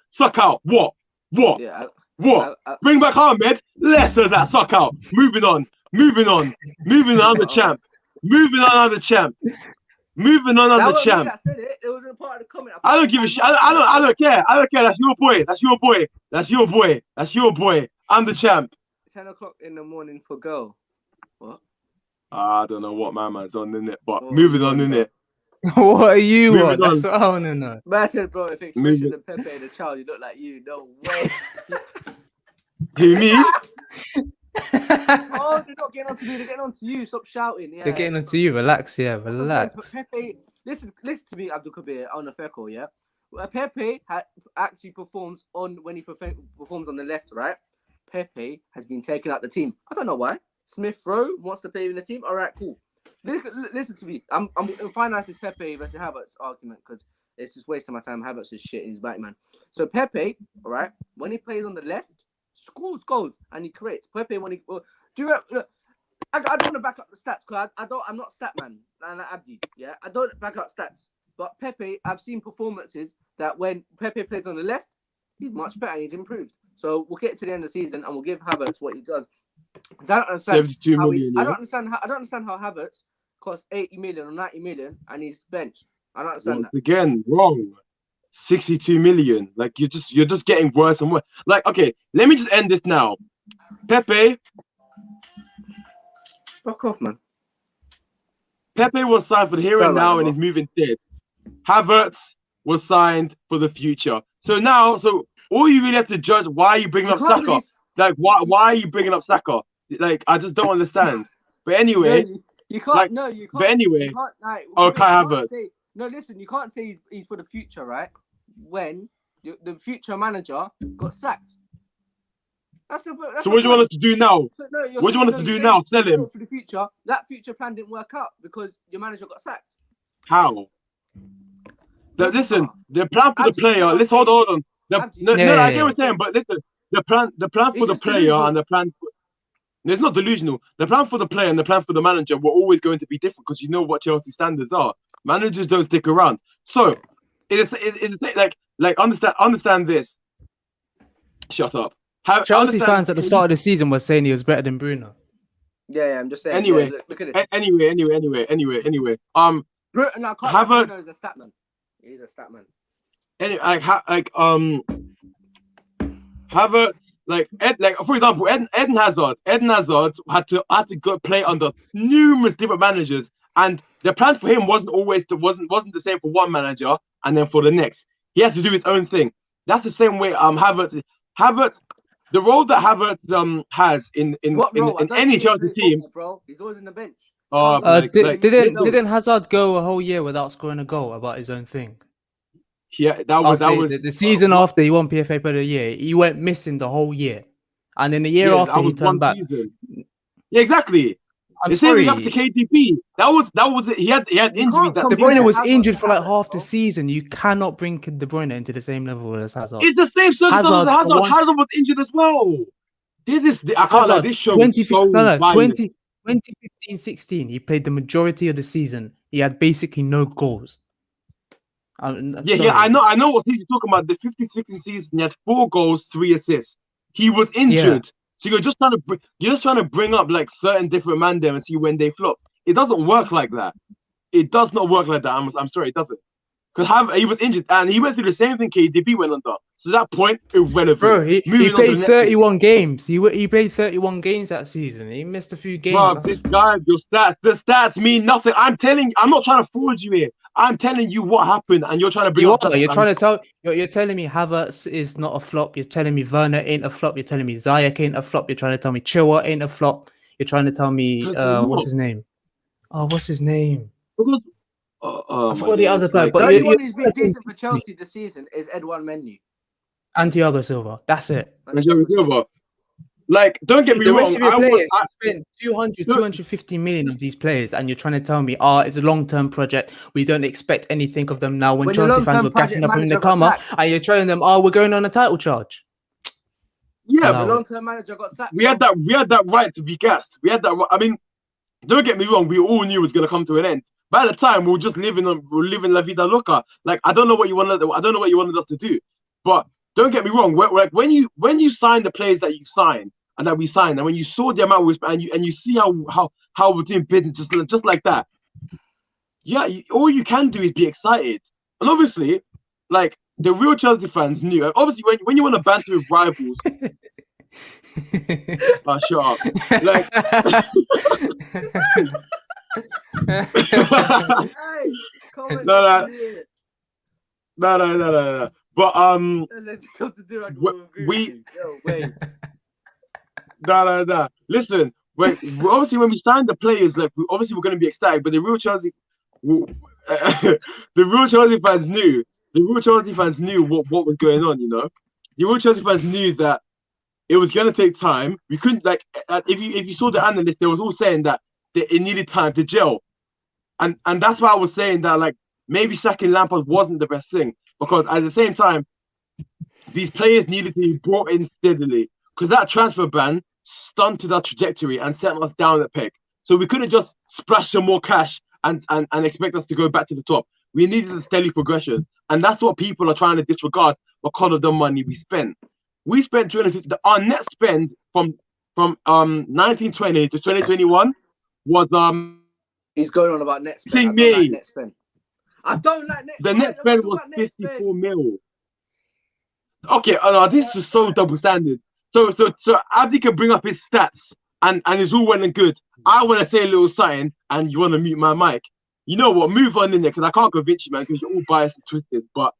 What? Yeah, what? Bring back Ahmed. Less of that. Suck out. Moving on. I'm the champ. Moving on, I'm the champ. That said it. It was a part of the comment. I don't give a shit. I don't care. That's your boy. I'm the champ. 10 o'clock in the morning for girl. What? I don't know what my man's on in it, but moving on in it. What are you on? That's what I want to know. But I said, bro, if expressions and Pepe and the child, you look like you. No way. Who, me? Oh, they're not getting on to me. They're getting on to you. Stop shouting. Yeah. They're getting on to you. Relax. Pepe, listen to me, Abdul Kabir, on the Feco, yeah? Pepe actually performs when he performs on the left, right? Pepe has been taken out the team. I don't know why. Smith Rowe wants to play in the team. All right, cool. Listen to me. I'm finance this Pepe versus Havertz argument because it's just wasting my time. Havertz is shit. He's back, man. So Pepe, all right, when he plays on the left, scores goals and he creates. Pepe when he look, I don't want to back up the stats because I'm not a stat man. Like Abdi, yeah. I don't back up stats, but Pepe, I've seen performances that when Pepe plays on the left, he's much better and he's improved. So we'll get to the end of the season and we'll give Havertz what he does. I don't understand I don't understand how Havertz costs 80 million or 90 million and he's benched. I don't understand that. Again, wrong. 62 million. Like you're just getting worse and worse. Like, okay, let me just end this now. Pepe Fuck off, man. Pepe was signed for the here and now and is moving dead. Havertz was signed for the future. So all you really have to judge, why are you bringing up Saka? Really... Like, why are you bringing up Saka? Like, I just don't understand. But anyway, you can't. Like, no, you can't. But anyway, you can't, like, Kai Havertz. No, listen, you can't say he's for the future, right? When the future manager got sacked. So what do you want us to do now? So, what do you want us to do now? Tell him. For the future, that future plan didn't work out because your manager got sacked. How? Listen, the plan for the player. Let's hold on. I get what you're saying, but listen, the plan for the player and the plan. It's not delusional. The plan for the player and the plan for the manager were always going to be different because you know what Chelsea standards are. Managers don't stick around. So it's like understand this. Shut up. Chelsea fans at the start of the season were saying he was better than Bruno. Yeah, I'm just saying. Anyway, look at this. Anyway. Bruno is a stat man. He's a stat man. Anyway, Havertz, for example, Eden Hazard had to go play under numerous different managers, and the plan for him wasn't the same for one manager and then for the next. He had to do his own thing. That's the same way Havertz, the role that Havertz has in any Chelsea team, bro. He's always in the bench. Didn't Hazard go a whole year without scoring a goal about his own thing? Yeah, that was the season after he won PFA Player of the Year. He went missing the whole year, and then the year after he turned back. Yeah, exactly. I'm sorry. Up to KDP. That was it. He had injuries. De Bruyne was injured for like half the season. You cannot bring De Bruyne into the same level as Hazard. It's the same circumstances as Hazard. Hazard was injured as well. I can't like this show. 2015-16, he played the majority of the season. He had basically no goals. I know what he's talking about. The 15-16 season, he had 4 goals, 3 assists. He was injured. Yeah. So you're just trying to bring up like certain different man there and see when they flop. It doesn't work like that. It does not work like that. I'm sorry, it doesn't. Because he was injured and he went through the same thing KDB went under. So that point, irrelevant. Bro, he played 31 games. He played 31 games that season. He missed a few games. Bro, this guy, the stats mean nothing. I'm not trying to forward you here. I'm telling you what happened, and you're trying to bring up. You're telling me Havertz is not a flop. You're telling me Werner ain't a flop. You're telling me Ziyech ain't a flop. You're trying to tell me Chilwell ain't a flop. You're trying to tell me what's his name? Oh, what's his name? Because I forgot the other player. But the only one who's been decent for Chelsea this season is Edouard Mendy and Thiago Silva. That's it. Thiago Silva. Like, don't get me wrong. Rest of your players, you spent 250 million of these players, and you're trying to tell me, it's a long-term project. We don't expect anything of them now. When Chelsea fans were gassing up in the summer, and you're telling them, we're going on a title charge. Yeah, the long-term manager got sacked. We had that right to be gassed. We had that. I mean, don't get me wrong. We all knew it was going to come to an end. By the time we were just living La Vida Loca. Like, I don't know what you wanted us to do, but don't get me wrong. When you sign the players that you sign. And that we signed, and when you saw the amount and you see how we're doing business just like that, all you can do is be excited. And obviously, like the real Chelsea fans knew. Obviously, when you want to banter with rivals, shut up. Like, no. But No. Listen, obviously when we signed the players, like we're going to be ecstatic, but the real Chelsea fans knew. The real Chelsea fans knew what was going on. You know, the real Chelsea fans knew that it was going to take time. We couldn't if you saw the analysts, they was all saying that it needed time to gel, and that's why I was saying that like maybe sacking Lampard wasn't the best thing, because at the same time these players needed to be brought in steadily, because that transfer ban stunted our trajectory and sent us down a peg. So we couldn't just splash some more cash and expect us to go back to the top. We needed a steady progression. And that's what people are trying to disregard because of the money we spent. We spent 250. Our net spend from 1920 to 2021 was He's going on about net spend. I don't like net spend. I don't like net spend. The net spend was 54 mil. Okay, this is so double standard. So Abdi can bring up his stats and it's all well and good. I want to say a little something and you want to mute my mic. You know what? Move on in there because I can't convince you, man, because you're all biased and twisted. But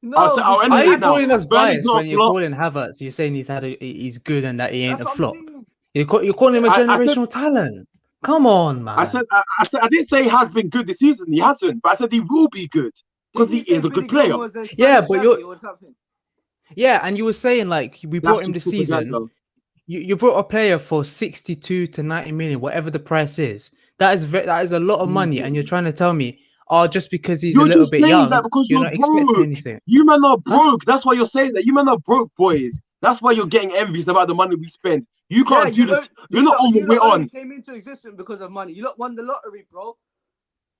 No, I'll end Are it you now. calling us Burnley's biased not when a you're flop. calling Havertz? You're saying he's good and that he ain't that's a what flop. I'm saying. You're calling him a I said- generational talent. Come on, man. I didn't say he has been good this season. He hasn't, but I said he will be good because he Didn't you is say a good Billy player. Gilmore was a Yeah, Spanish but Xavi or something? Yeah, and you were saying like we brought him this season. You brought a player for 62 to 90 million, whatever the price is. That is a lot of money, and you're trying to tell me, oh, just because he's You're a little just bit saying young, that because you're you're not expecting broke. anything. You men are Huh? broke. That's why you're saying that. You men are broke, boys. That's why you're getting envious about the money we spend. You can't do this. You're not on what we're on. You came into existence because of money. You lot won the lottery, bro.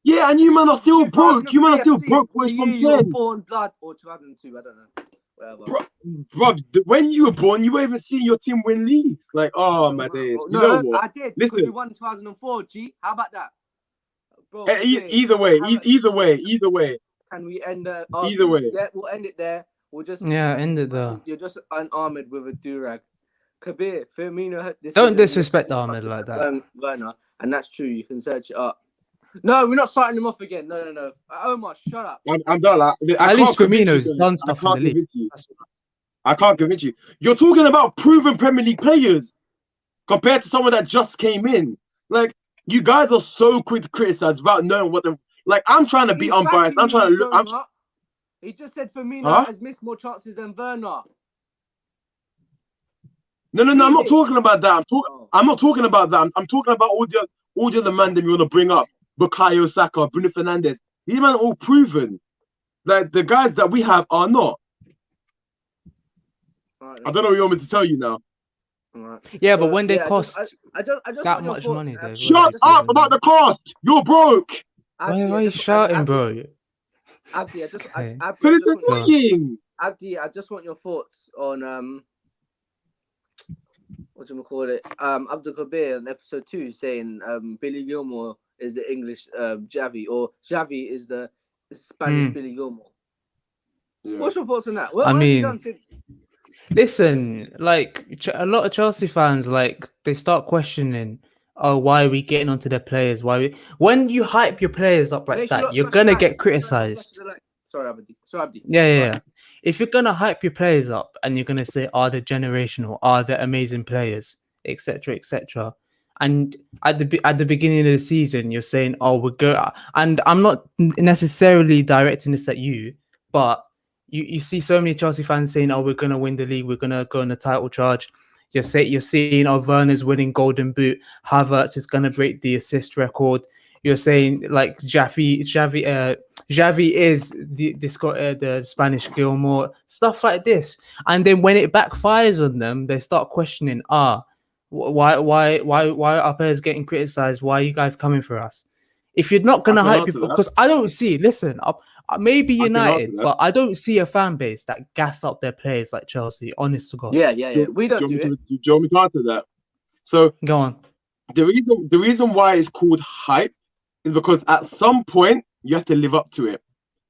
Yeah, and you men are still broke. You men are still 2003 FC, broke, the boys, year from you were 10. born, blood, or 2002, I don't know. Whatever. Bro, when you were born, you weren't even seeing your team win leagues. Like, oh my days. You know what? I did because we Listen, won in 2004. G, how about that, bro? either way, Can we end the either way. Yeah, we'll end it there. We'll just End it there. You're just unarmored with a durag. Kabir, Firmino. Don't disrespect Ahmed like that. Werner, and that's true. You can search it up. No, we're not starting them off again. No. Omar, shut up. I'm done. At least Firmino's done stuff in the league. I can't convince you. You're talking about proven Premier League players compared to someone that just came in. Like, you guys are so quick to criticize without knowing what the... Like, I'm trying to be unbiased. I'm trying to look... He just said Firmino has missed more chances than Werner. No, I'm not talking about that. I'm not talking about that. I'm talking about all the other men that you want to bring up. Bukayo Saka, Bruno Fernandes. These men are all proven. Like, the guys that we have are not. Right, I don't know what you want me to tell you now. Right. Yeah, but when they cost I just that much money, shut up about the cost. You're broke. Why are you shouting, bro? Abdi, I just want your thoughts on what do you call it? Abdul Kabir in episode 2 saying Billy Gilmore is the English Xavi, or Xavi is the Spanish Billy Gilmore. Yeah. What's your thoughts on that? What have you done since? Listen, like a lot of Chelsea fans, like they start questioning, oh, why are we getting onto their players? When you hype your players up like that, you're gonna get criticized. Sorry, Abdi. Yeah. If you're gonna hype your players up and you're gonna say, are they generational? Are they amazing players? Etc. And at the beginning of the season, you're saying, oh, we're good. And I'm not necessarily directing this at you, but you see so many Chelsea fans saying, oh, we're going to win the league. We're going to go on the title charge. You're seeing, oh, Werner's winning Golden Boot. Havertz is going to break the assist record. You're saying, like, Xavi is the Spanish Gilmore, stuff like this. And then when it backfires on them, they start questioning, why are our players getting criticized? Why are you guys coming for us? If you're not going to hype people, because I don't see, listen, maybe United, but I don't see a fan base that gas up their players like Chelsea, honest to God. Yeah. We don't do it. Do you want me to answer that? So go on. The reason why it's called hype is because at some point you have to live up to it.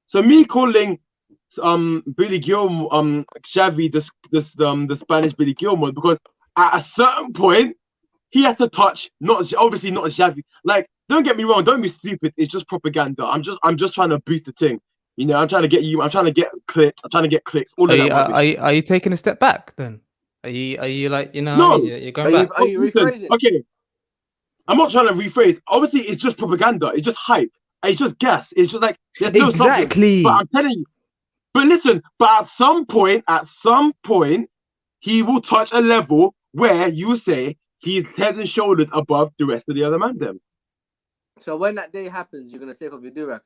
So me calling Billy Gilmore Xavi the Spanish Billy Gilmore, because at a certain point he has to touch obviously not Xavi. Like, don't get me wrong, don't be stupid. It's just propaganda. I'm just trying to boost the thing. You know, I'm trying to get clicks. I'm trying to get clicks. All of that. Are you taking a step back then? Are you like, you know? No. I mean? You're going back. Are you rephrasing? Okay. I'm not trying to rephrase. Obviously, it's just propaganda. It's just hype. It's just gas. It's just like there's no exactly. But I'm telling you. But listen. But at some point, he will touch a level where you say he's head and shoulders above the rest of the other man. Then. So when that day happens, you're gonna take off your durag.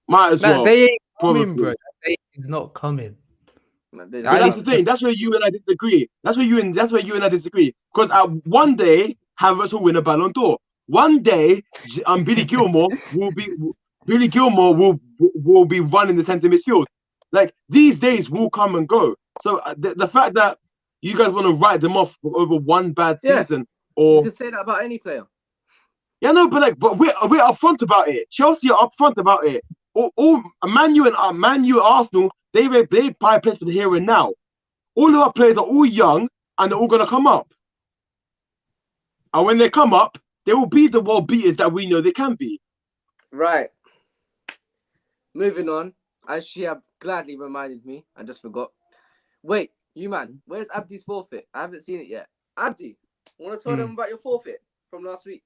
Might as well. That day ain't coming, bro. That day is not coming. That's the thing. That's where you and I disagree. That's where you and I disagree. Because one day, Havertz will win a Ballon d'Or. One day, Billy Gilmore will be running the centre midfield. Like, these days will come and go. So the fact that you guys want to write them off for over one bad season, or you can say that about any player. Yeah, no, but we're upfront about it. Chelsea are upfront about it. All Man U and Arsenal, they buy players for the here and now. all of our players are all young and they're all gonna come up. And when they come up, they will be the world beaters that we know they can be. Right. Moving on. As she have gladly reminded me, I just forgot. Wait, you man, where's Abdi's forfeit? I haven't seen it yet. Abdi, want to tell them about your forfeit from last week?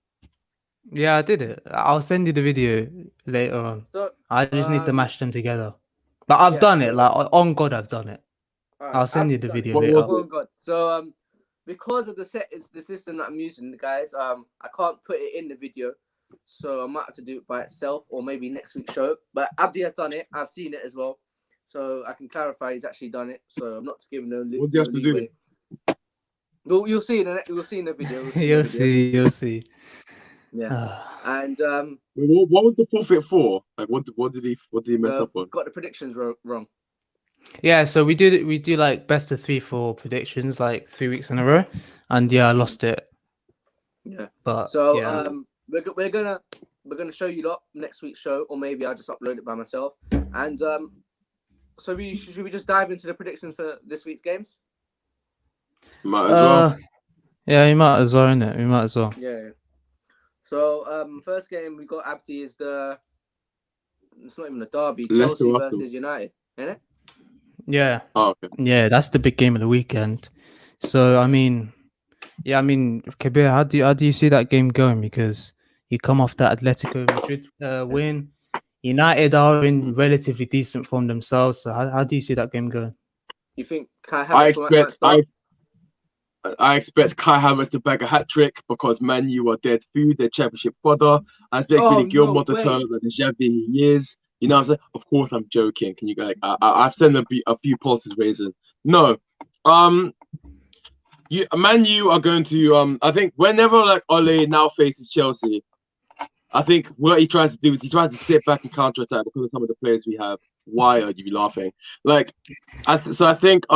Yeah, I did it. I'll send you the video later on. So I just need to mash them together. But I've done it. Like on God, I've done it. Right, I'll send you the video later. Oh God. So because of the system that I'm using, guys, I can't put it in the video, so I might have to do it by itself or maybe next week's show. But Abdi has done it. I've seen it as well, so I can clarify he's actually done it. So I'm not just giving no What do you have to do? Well, you'll see in the video. You'll see. Yeah. And what was the forfeit for? Like, what did he mess up on? Got the predictions wrong. Yeah, so we do like best of 3 for predictions, like 3 weeks in a row, and I lost it. Yeah, but so yeah. we're gonna show you lot next week's show, or maybe I'll just upload it by myself. And so should we just dive into the predictions for this week's games? Might as well. Yeah, you might as well, innit? We might as well. Yeah. So first game we got Abdi is it's not even a derby, Chelsea versus United, isn't it? Yeah. Oh, okay. Yeah, that's the big game of the weekend. So Kabir, how do you see that game going? Because you come off that Atletico Madrid win. United are in relatively decent form themselves. So how do you see that game going? You think Kai Havertz I expect Kai Havertz to bag a hat trick because Man U are dead food, they're championship fodder. I expect really Gilmore to turn like the Xavi he is. You know what I'm saying? Of course I'm joking. Can you guys? I've sent a few pulses raising. No, Man U are going to I think whenever like Ole now faces Chelsea, I think what he tries to do is he tries to sit back and counter attack because of some of the players we have. Why are you laughing? Like, I think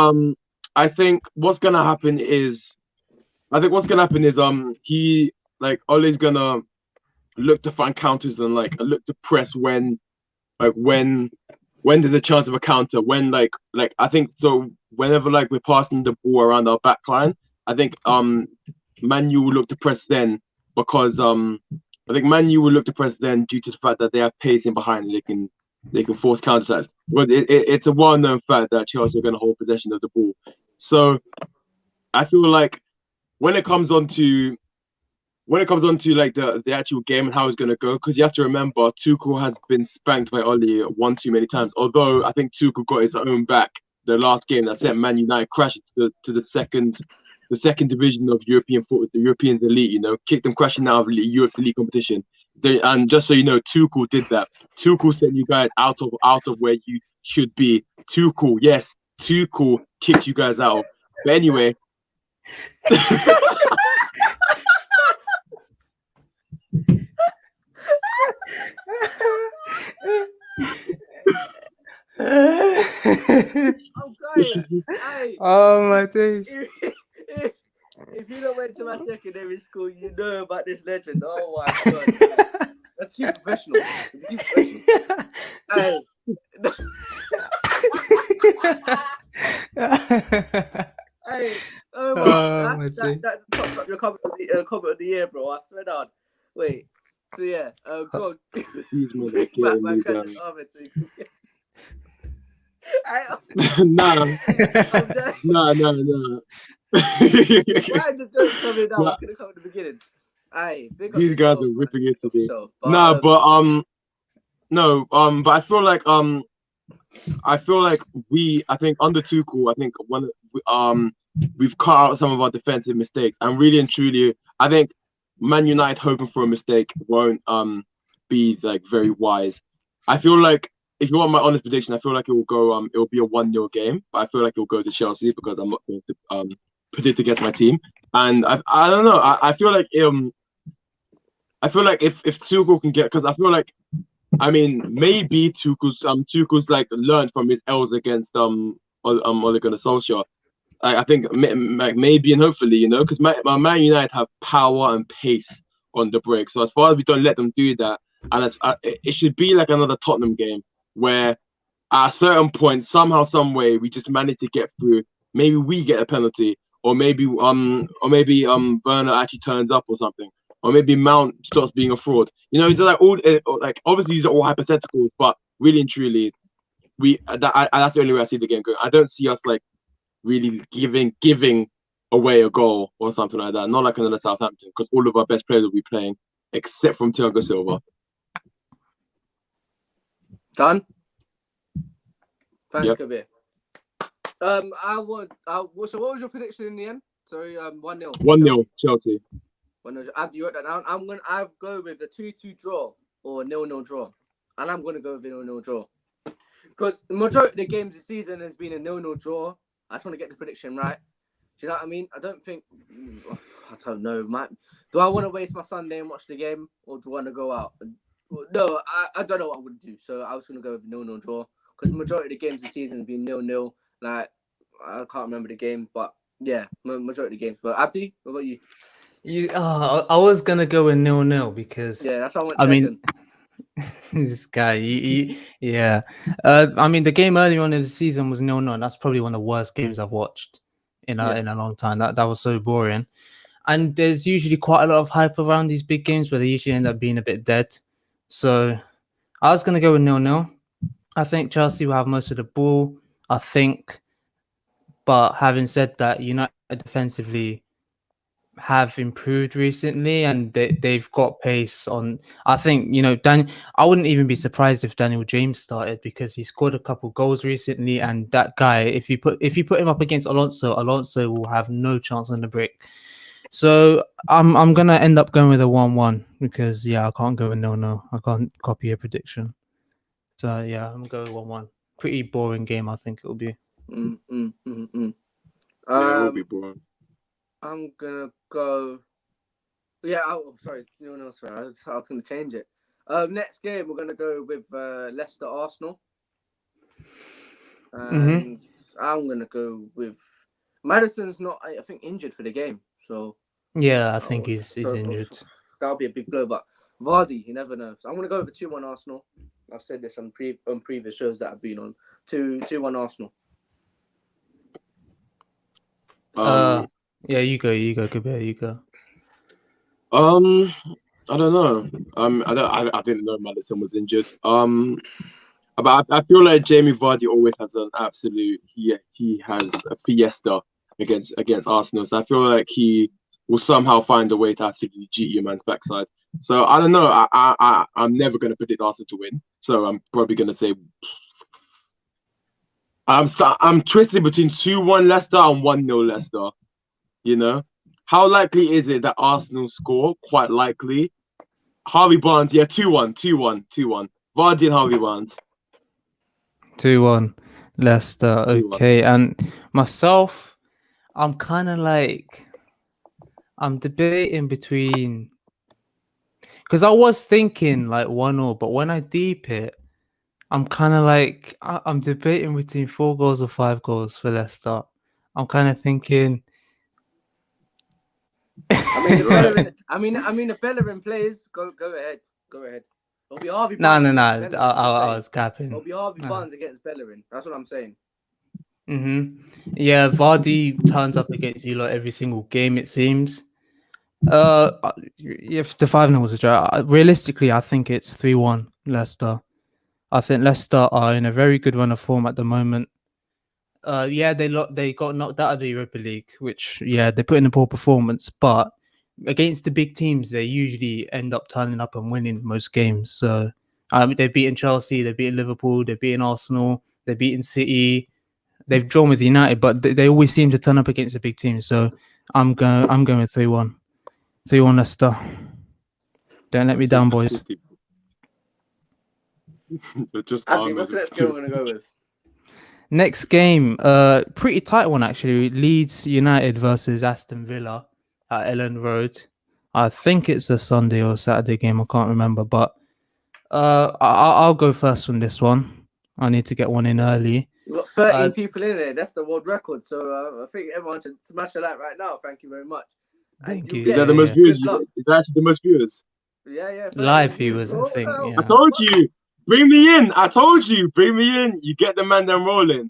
what's gonna happen is he like Ole's gonna look to find counters and like look to press when there's a chance of a counter, when like I think so whenever like we're passing the ball around our back line, I think Man U will look to press then because I think Man U will look to press then due to the fact that they have pace in behind and they can force counterattacks. But it's a well-known fact that Chelsea are going to hold possession of the ball. So I feel like when it comes on to like the actual game and how it's going to go, because you have to remember Tuchel has been spanked by Ole one too many times. Although I think Tuchel got his own back the last game that sent Man United crashing to the second division of European football, the Europeans elite. You know, kicked them crashing out of Europe's elite competition. And just so you know, Tuchel did that. Tuchel sent you guys out of where you should be. Tuchel kicked you guys out. But anyway. I'm crying. Hey, oh my days. If you don't went to my secondary school, you know about this legend. Oh my god. Let's keep professional. Hey. Hey, that's topped up your comment of the year, bro. I swear down. Wait. So yeah, go on. Bring back my No. Why did the jokes coming down? I could have come at the beginning. Aye, these guys are ripping it today. But I feel like I think under Tuchel, I think we've cut out some of our defensive mistakes, and really and truly, I think Man United hoping for a mistake won't be like very wise. I feel like if you want my honest prediction, I feel like it will go it will be a 1-0 game, but I feel like it will go to Chelsea because I'm not going to predict against my team. And I don't know. I feel like if Tuchel can get, because I feel like maybe Tuchel's like learned from his L's against Ole Gunnar Solskjaer. I think maybe and hopefully, you know, because Man United have power and pace on the break. So as far as we don't let them do that, and it should be like another Tottenham game where at a certain point, somehow, some way, we just manage to get through maybe we get a penalty, or maybe Werner actually turns up or something, or maybe Mount starts being a fraud. You know, it's like all like obviously these are all hypotheticals, but really and truly, that's the only way I see the game going. I don't see us like really giving away a goal or something like that. Not like another Southampton, because all of our best players will be playing, except from Thiago Silva. Done. Thanks, Yep. Kabir. So what was your prediction in the end? Sorry, 1-0. 1-0 Chelsea. 1-0. Abdi, you wrote that down. I'll go with the 2-2 draw or 0-0 draw, and I'm gonna go with a 0-0 draw because the majority of the games this season has been a 0-0 draw. I just want to get the prediction right. Do you know what I mean? I don't think. I don't know. Do I want to waste my Sunday and watch the game, or do I want to go out? No, I don't know what I'm gonna do. So I was gonna go with 0-0 draw because the majority of the games this season have been 0-0. Like I can't remember the game, but yeah, majority of the games. But Abdi, what about you? I was gonna go with 0-0 because Yeah, that's how I mean, this guy, yeah. I mean, the game earlier on in the season was 0-0. That's probably one of the worst games I've watched in a long time. That was so boring. And there's usually quite a lot of hype around these big games, but they usually end up being a bit dead. So I was gonna go with 0-0. I think Chelsea will have most of the ball. I think, but having said that, United defensively have improved recently, and they've got pace on. I think I wouldn't even be surprised if Daniel James started because he scored a couple goals recently, and that guy, if you put him up against Alonso will have no chance on the break. So I'm gonna end up going with a 1-1 because I can't go with 0-0. I can't copy a prediction. So yeah, I'm going 1-1. Pretty boring game, I think it will be. Yeah, it will be boring. I'm gonna go. Yeah, sorry. Sorry. I was gonna change it. Next game we're gonna go with Leicester Arsenal, and I'm gonna go with Maddison's not. I think injured for the game, so yeah, I think he's injured. That'll be a big blow, but Vardy, you never know. So I'm gonna go with 2-1 Arsenal. I've said this on previous shows that I've been on. 2-1 Arsenal. Yeah, you go, Kabir, you go. I don't know. I didn't know Maddison was injured. But I feel like Jamie Vardy always has an absolute. He has a fiesta against Arsenal. So I feel like he will somehow find a way to actually GE man's backside. So I don't know. I'm never going to predict Arsenal to win. So I'm probably going to say. I'm twisted between 2-1 Leicester and 1-0 Leicester. You know, how likely is it that Arsenal score? Quite likely. Harvey Barnes, 2-1. Vardy and Harvey Barnes. 2-1 Leicester. Okay, 2-1. And myself, I'm kind of like I'm debating between because I was thinking like 1-0, but when I deep it, I'm kind of like I'm debating between 4 goals or 5 goals for Leicester. I'm kind of thinking. I mean, if Bellerin plays, go ahead. It'll be Harvey Barnes. No. I was capping. It'll be Harvey Barnes against Bellerin. That's what I'm saying. Yeah, Vardy turns up against you lot every single game, it seems. If the 5-0 was a draw, realistically, I think it's 3-1 Leicester. I think Leicester are in a very good run of form at the moment. They got knocked out of the Europa League, which they put in a poor performance, but against the big teams, they usually end up turning up and winning most games. So they've beaten Chelsea, they've beaten Liverpool, they've beaten Arsenal, they've beaten City, they've drawn with United, but they always seem to turn up against the big teams. So I'm going with 3-1 Leicester. Don't let me down, boys. Abdi, what's the next game we're gonna go with? Next game, pretty tight one actually. Leeds United versus Aston Villa at Ellen Road. I think it's a Sunday or Saturday game. I can't remember, but I'll go first on this one. I need to get one in early. We've got 13 people in there. That's the world record. So I think everyone should smash a like right now. Thank you very much. Thank you. Is that the most viewers? Is that actually the most viewers? Yeah. Live viewers, I think. Yeah. I told you. Bring me in. I told you. Bring me in. You get the man them rolling.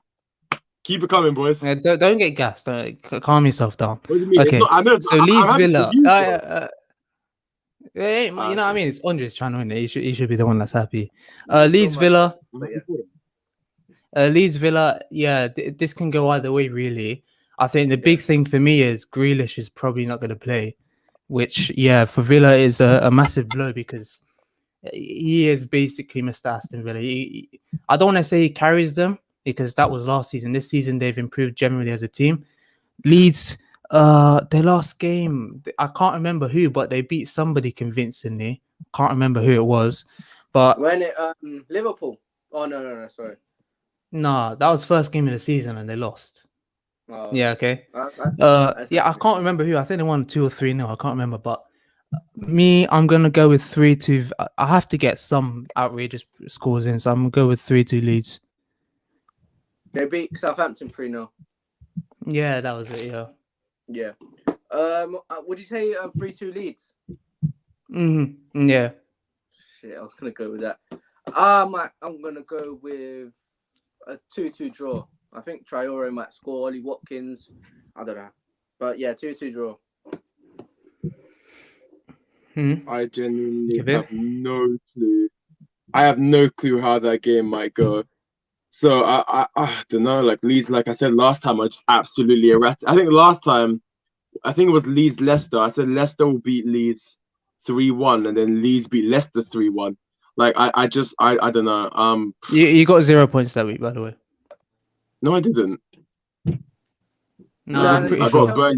Keep it coming, boys. Don't get gassed. Calm yourself down. What do you mean? It's Okay. not, I know. So I'm Leeds happy for Villa. you, bro. You know what I mean? It's Andres trying to win it. He should be the one that's happy. Yeah, Leeds so Villa. much, but yeah. Leeds Villa. Yeah, this can go either way, really. I think the big thing for me is Grealish is probably not going to play, which for Villa is a massive blow because he is basically Mr. Aston Villa. I don't want to say he carries them because that was last season. This season they've improved generally as a team. Leeds, their last game, I can't remember who, but they beat somebody convincingly. Can't remember who it was, but when it Liverpool. Oh no, sorry. No, that was first game of the season and they lost. Oh, yeah, okay. That's I can't remember who. I think they won 2 or 3-0. I can't remember, but I'm gonna go with 3-2. I have to get some outrageous scores in, so I'm gonna go with 3-2 Leeds. They beat Southampton 3-0. Yeah, that was it. Yeah. Would you say 3-2 Leeds? Yeah. Shit, I was gonna go with that. I'm gonna go with a 2-2 draw. I think Traore might score. Ollie Watkins, I don't know, but yeah, 2-2 draw. I genuinely have no clue. I have no clue how that game might go. So I don't know. Like Leeds, like I said last time, I just absolutely erratic. I think last time, it was Leeds Leicester. I said Leicester will beat Leeds 3-1, and then Leeds beat Leicester 3-1. Like I don't know. You got 0 points that week, by the way. No, I didn't. No, I'm pretty sure.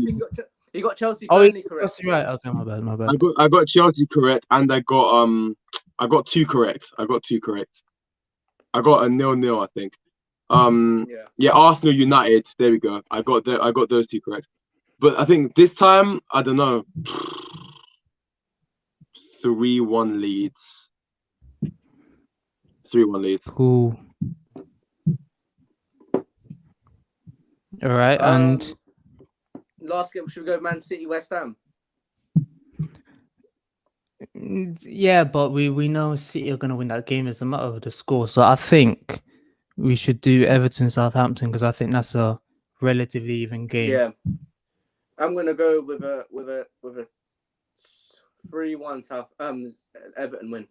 You got Chelsea. Burnley correct. Right. Okay, my bad. I got Chelsea correct, and I got 2 correct. I got a 0-0, I think. Arsenal United. There we go. I got those 2 correct. But I think this time, I don't know. 3-1 Leeds. 3-1 Leeds. Cool. All right, and last game, should we go Man City, West Ham? Yeah, but we know City are going to win that game as a matter of the score. So I think we should do Everton Southampton because I think that's a relatively even game. Yeah, I'm going to go with a 3-1 Everton win.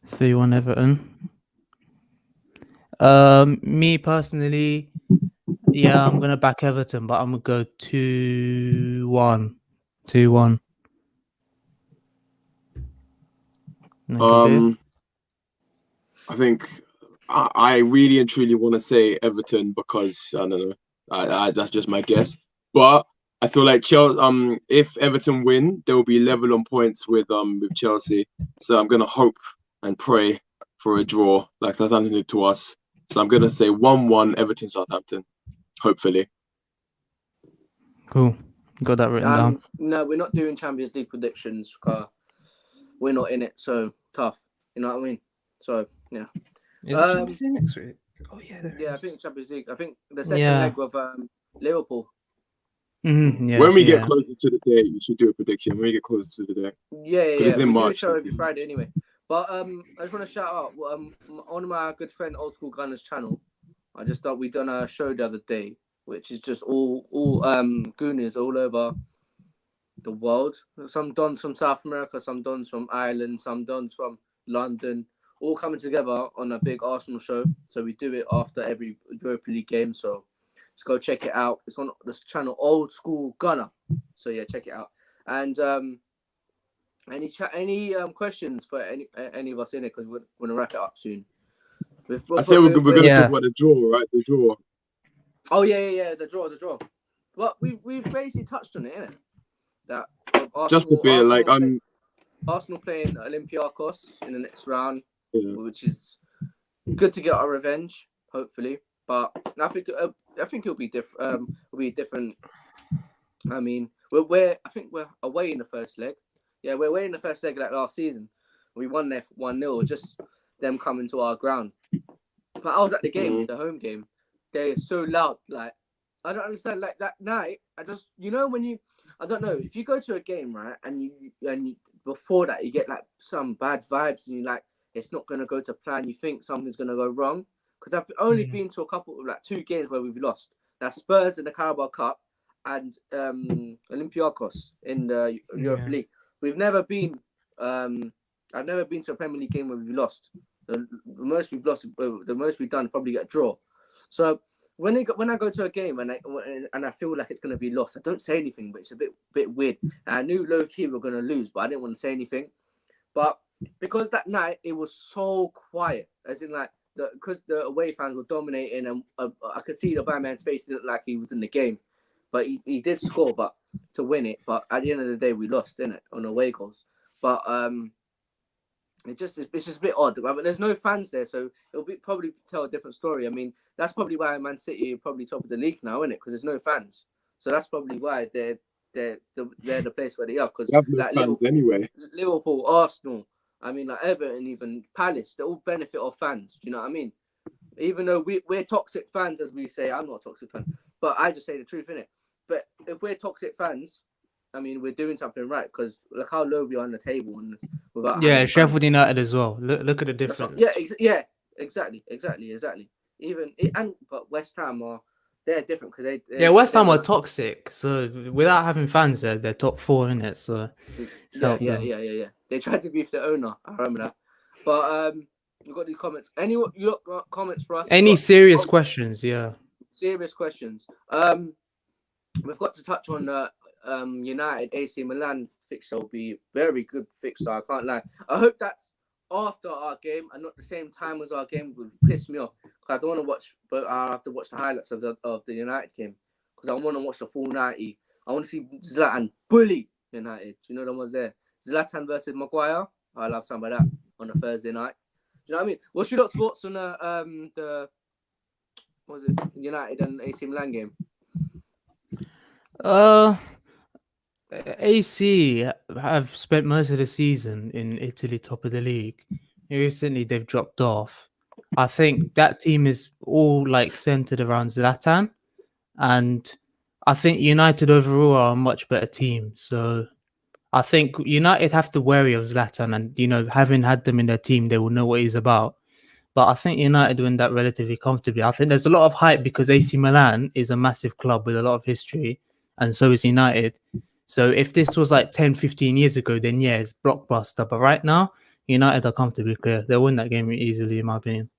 3-1 Everton. Me personally, I'm going to back Everton, but I'm going to go 2-1. 2-1. I think I really and truly want to say Everton because I don't know. That's just my guess, but I feel like Chelsea. If Everton win, they will be level on points with Chelsea. So I'm gonna hope and pray for a draw, like Southampton did to us. So I'm gonna say 1-1 Everton Southampton. Hopefully. Cool. Got that written down. No, we're not doing Champions League predictions. We're not in it, so tough. You know what I mean? So yeah. Is it Champions League next week? Oh yeah. I think Champions League. I think the second leg of Liverpool. Mm-hmm. When we get closer to the day, you should do a prediction. When we get closer to the day. Yeah. It's in March. Do a show every Friday anyway. But I just want to shout out on my good friend Old School Gunners channel. I just thought we done a show the other day, which is just all Gooners all over the world. Some dons from South America, some dons from Ireland, some dons from London, all coming together on a big Arsenal show. So we do it after every Europa League game. So just go check it out. It's on this channel, Old School Gunner. So yeah, check it out. And any questions for any of us in it, because we're going to wrap it up soon. I say we're going to talk about the draw, right? The draw. Oh yeah, the draw. Well, we've basically touched on it, innit? That Arsenal, just a bit, Arsenal playing Olympiacos in the next round, which is good to get our revenge, hopefully. But I think it'll be different. Will be different. I mean, we're away in the first leg. Yeah, we're away in the first leg like last season. We won there 1-0, just them coming to our ground. But I was at the game, the home game. They're so loud. Like, I don't understand. Like that night, I just, when you, I don't know, if you go to a game, right, and you before that you get like some bad vibes and you like it's not gonna go to plan. You think something's gonna go wrong. because I've only been to a couple of like 2 games where we've lost. That's Spurs in the Carabao Cup and Olympiacos in the Europa League. We've never been. I've never been to a Premier League game where we've lost. The most we've lost, the most we've done, probably get a draw. So when I go to a game and I feel like it's going to be lost, I don't say anything, but it's a bit weird. And I knew low key we were going to lose, but I didn't want to say anything. But because that night it was so quiet, as in like because the away fans were dominating, and I could see the man's face. He looked like he was in the game, but he did score, but to win it. But at the end of the day, we lost, didn't it, on away goals. But it's just a bit odd. I mean, there's no fans there, so it'll probably tell a different story. I mean, that's probably why Man City are probably top of the league now, isn't it? Because there's no fans, so that's probably why they're the place where they are. Because like Liverpool, Arsenal, I mean, like Everton, even Palace, they all benefit off fans. Do you know what I mean? Even though we're toxic fans, as we say, I'm not a toxic fan, but I just say the truth, innit? But if we're toxic fans, I mean, we're doing something right, because look how low we are on the table. And Sheffield United as well. Look at the difference. Exactly. But West Ham they're different because West Ham are toxic. So without having fans, they're top 4, innit? So yeah. They tried to beef the owner. I remember that. But we've got these comments. You got comments for us? Any serious questions? Yeah. Serious questions. We've got to touch on the United AC Milan fixture. Will be very good fixture. I can't lie. I hope that's after our game and not the same time as our game. Would piss me off because I don't want to watch, but I have to watch the highlights of the United game because I want to watch the full 90. I want to see Zlatan bully United. You know the ones there. Zlatan versus Maguire. I love some of that on a Thursday night. Do you know what I mean? What's your thoughts on the United and AC Milan game? AC have spent most of the season in Italy, top of the league. Recently, they've dropped off. I think that team is all like centered around Zlatan, and I think United overall are a much better team. So I think United have to worry of Zlatan, and having had them in their team, they will know what he's about. But I think United win that relatively comfortably. I think there's a lot of hype because AC Milan is a massive club with a lot of history, and so is United. So if this was like 10, 15 years ago, then yeah, it's blockbuster. But right now, United are comfortably clear. They'll win that game easily, in my opinion.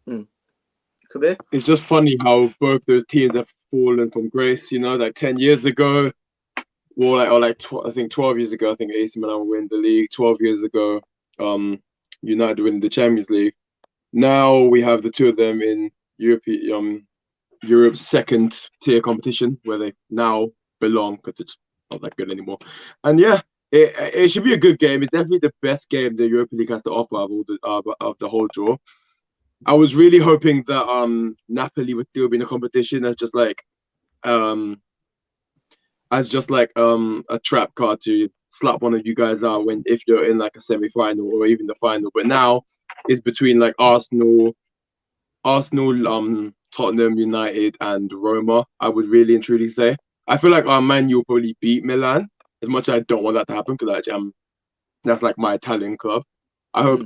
It's just funny how both those teams have fallen from grace. Like 10 years ago, I think 12 years ago, I think AC Milan win the league. 12 years ago, United win the Champions League. Now we have the two of them in Europe's second tier competition where they now belong because it's not that good anymore. And yeah, it should be a good game. It's definitely the best game the Europa League has to offer of the whole draw. I was really hoping that Napoli would still be in the competition as just like a trap card to slap one of you guys out if you're in like a semi-final or even the final. But now it's between like Arsenal, Tottenham, United, and Roma. I would really and truly say. I feel like our Man U will probably beat Milan. As much as I don't want that to happen because that's like my Italian club. I hope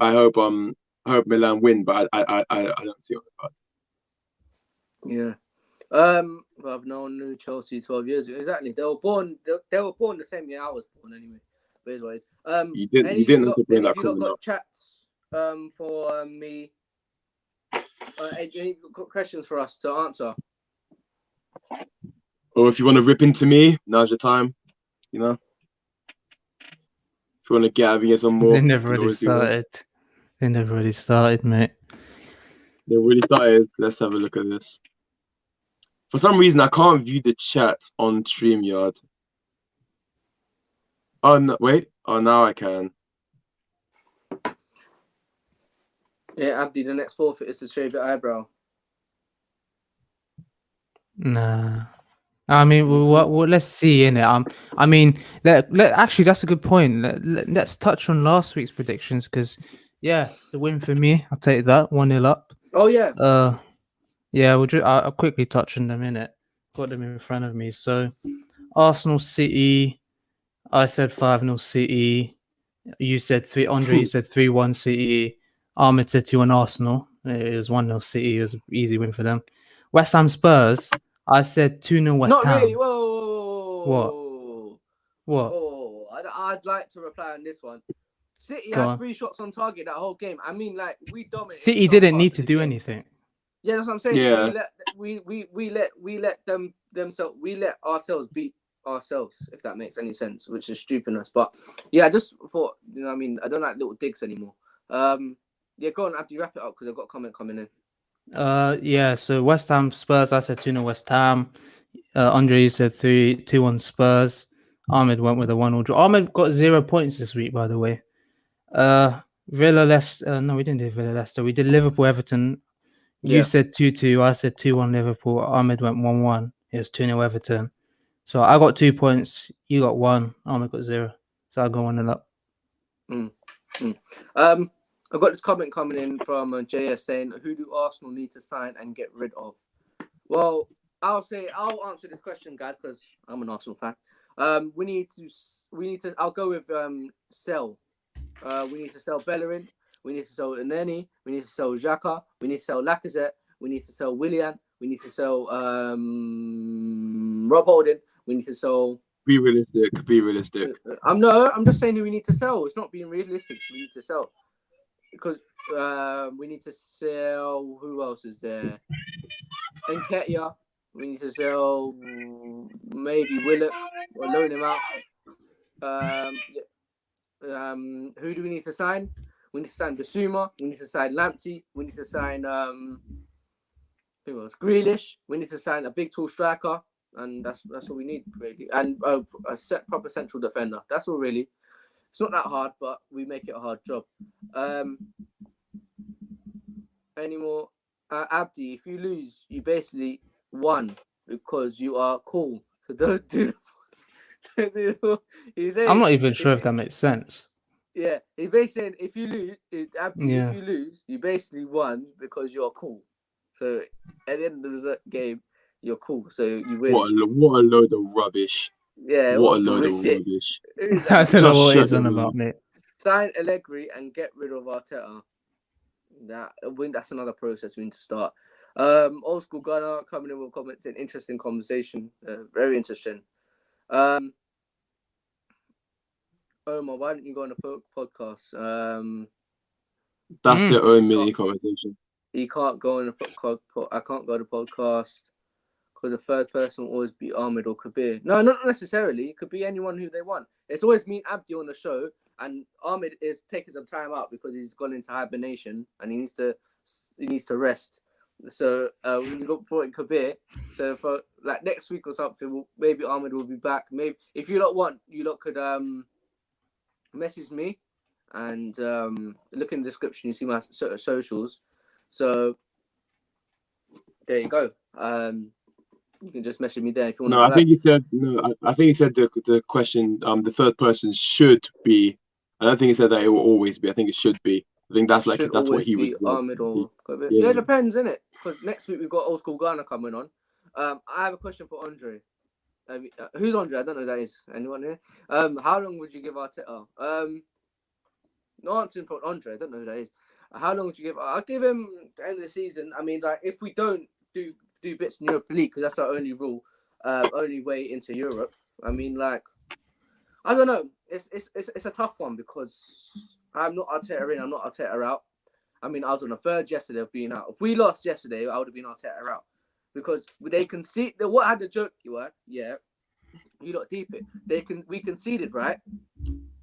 Milan win, but I don't see it on the cards. Yeah. Well, I've known Chelsea 12 years ago. Exactly. They were born the same year I was born anyway. But it's what it is. You didn't have to bring that comment got up. Chats for me. Any questions for us to answer? Or if you want to rip into me, now's your time. If you want to get out of here some more. They never really started. Mate. They really started. Let's have a look at this. For some reason, I can't view the chat on StreamYard. Oh, no, wait. Oh, now I can. Yeah, Abdi, the next forfeit is to shave your eyebrow. Nah. I mean, well, let's see, innit? I mean, actually, that's a good point. Let's touch on last week's predictions because, yeah, it's a win for me. I'll take that 1-0 up. Oh yeah. Yeah, I'll quickly touch on them, innit? Got them in front of me. So, Arsenal City. I said 5-0 City. You said 3. Andre, you said 3-1 City. Ahmed said 2-1 Arsenal. It was 1-0 City. It was an easy win for them. West Ham Spurs. I said 2-0 West Not Ham. really. Whoa. What? Oh, I'd like to reply on this one. City Go had on. 3 shots on target that whole game. I mean, like, we dominated. City some didn't parts need of to the do game. anything. Yeah, that's what I'm saying. Yeah. We let ourselves beat ourselves, if that makes any sense, which is stupidness. But yeah, I just thought, you know what I mean, I don't like little digs anymore. Yeah, go on, Abdi, wrap it up because I've got a comment coming in. Yeah, so West Ham Spurs, I said 2-0 West Ham. Andre, you said 2-1 Spurs. Ahmed went with a 1-1 draw. Ahmed got 0 points this week, by the way. Villa Leicester. No, we didn't do Villa Leicester. We did Liverpool Everton. You Yeah. said 2-2. I said 2-1 Liverpool. Ahmed went 1-1. It was 2-0 Everton. So I got 2 points. You got 1. Ahmed got 0. So I'll go 1-0 up. I've got this comment coming in from JS saying, who do Arsenal need to sign and get rid of? Well, I'll answer this question, guys, because I'm an Arsenal fan. We need to. I'll go with sell. We need to sell Bellerin. We need to sell Neni. We need to sell Xhaka. We need to sell Lacazette. We need to sell Willian. We need to sell Rob Holding. We need to sell. Be realistic. I'm just saying who we need to sell. It's not being realistic. So we need to sell because we need to sell. Who else is there? Nketiah. We need to sell maybe Willock or loan him out. Who do we need to sign? We need to sign Basuma. We need to sign Lamptey. We need to sign who else? Grealish. We need to sign a big tall striker, and that's all we need really. And a proper central defender. That's all really. It's not that hard, but we make it a hard job. Any more? Abdi, if you lose, you basically won because you are cool. So don't do. I'm not even sure if that makes sense. Yeah, he's basically saying if you lose, Abdi, Yeah. if you lose, you basically won because you're cool. So at the end of the game, you're cool. So you win. What a load of rubbish. Yeah, What a load bullshit. of rubbish. I don't know what Just he's on shut it about, mate. Sign Allegri and get rid of Arteta. That's another process we need to start. Old school Gunner coming in with comments. An interesting conversation. Very interesting. Omar, why don't you go on a podcast? That's their own mini conversation. You can't go on a podcast. I can't go to podcast because the third person will always be Ahmed or Kabir. No, not necessarily. It could be anyone who they want. It's always me and Abdi on the show, and Ahmed is taking some time out because he's gone into hibernation and he needs to rest. So we got brought in Kabir. So for like next week or something, maybe Ahmed will be back. Maybe if you lot want, you lot could message me and look in the description. You see my socials. So there you go. You can just message me there if you want. No, I think he said no. I think he said the question. The third person should be. I don't think he said that it will always be. I think it should be. I think that's what he would. Ahmed or yeah, it depends, innit? Because next week we've got Old School Ghana coming on. I have a question for Andre. Who's Andre? I don't know who that is. Anyone here? How long would you give Arteta? No answering for Andre. I don't know who that is. How long would you give? I'll give him the end of the season. I mean, like if we don't do bits in Europa League, because that's our only rule, only way into Europe. I mean, like I don't know. It's a tough one because I'm not Arteta in. I'm not Arteta out. I mean, I was on the third yesterday of being out. If we lost yesterday, I would have been Arteta out because they conceded. What had the joke you were? Yeah, you lot deep it. We conceded, right?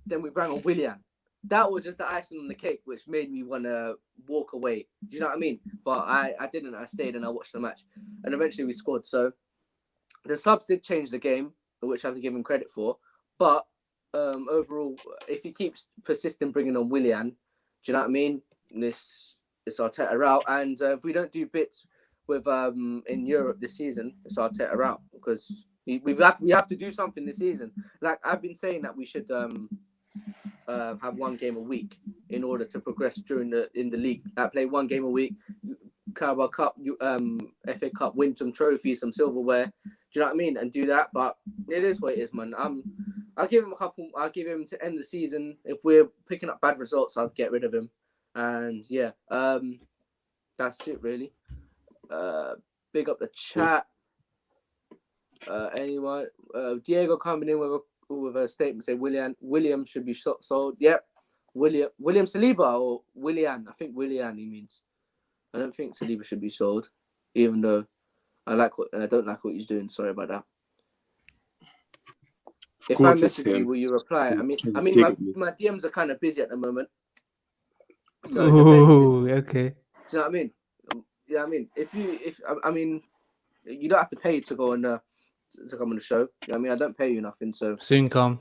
Then we bring on Willian. That was just the icing on the cake, which made me want to walk away. Do you know what I mean? But I didn't. I stayed and I watched the match, and eventually we scored. So the subs did change the game, which I have to give him credit for. But overall, if he keeps persisting bringing on Willian, do you know what I mean? It's Arteta out, and if we don't do bits with in Europe this season, it's Arteta out because we have to do something this season. Like I've been saying that we should have one game a week in order to progress in the league. Play one game a week, Carabao Cup, FA Cup, win some trophies, some silverware. Do you know what I mean? And do that. But it is what it is, man. I'll give him a couple. I'll give him to end the season. If we're picking up bad results, I'll get rid of him. And yeah, That's it, really. Big up the chat. Anyone? Diego coming in with a statement saying William should be sold. Yep. William Saliba or Willian. I think Willian he means. I don't think Saliba should be sold, even though I don't like what he's doing. Sorry about that. If I message you, will you reply? I mean, my DMs are kind of busy at the moment. So okay. Do you know what I mean? Yeah, I mean, you don't have to pay to go on to come on the show. You know what I mean, I don't pay you nothing. So soon come.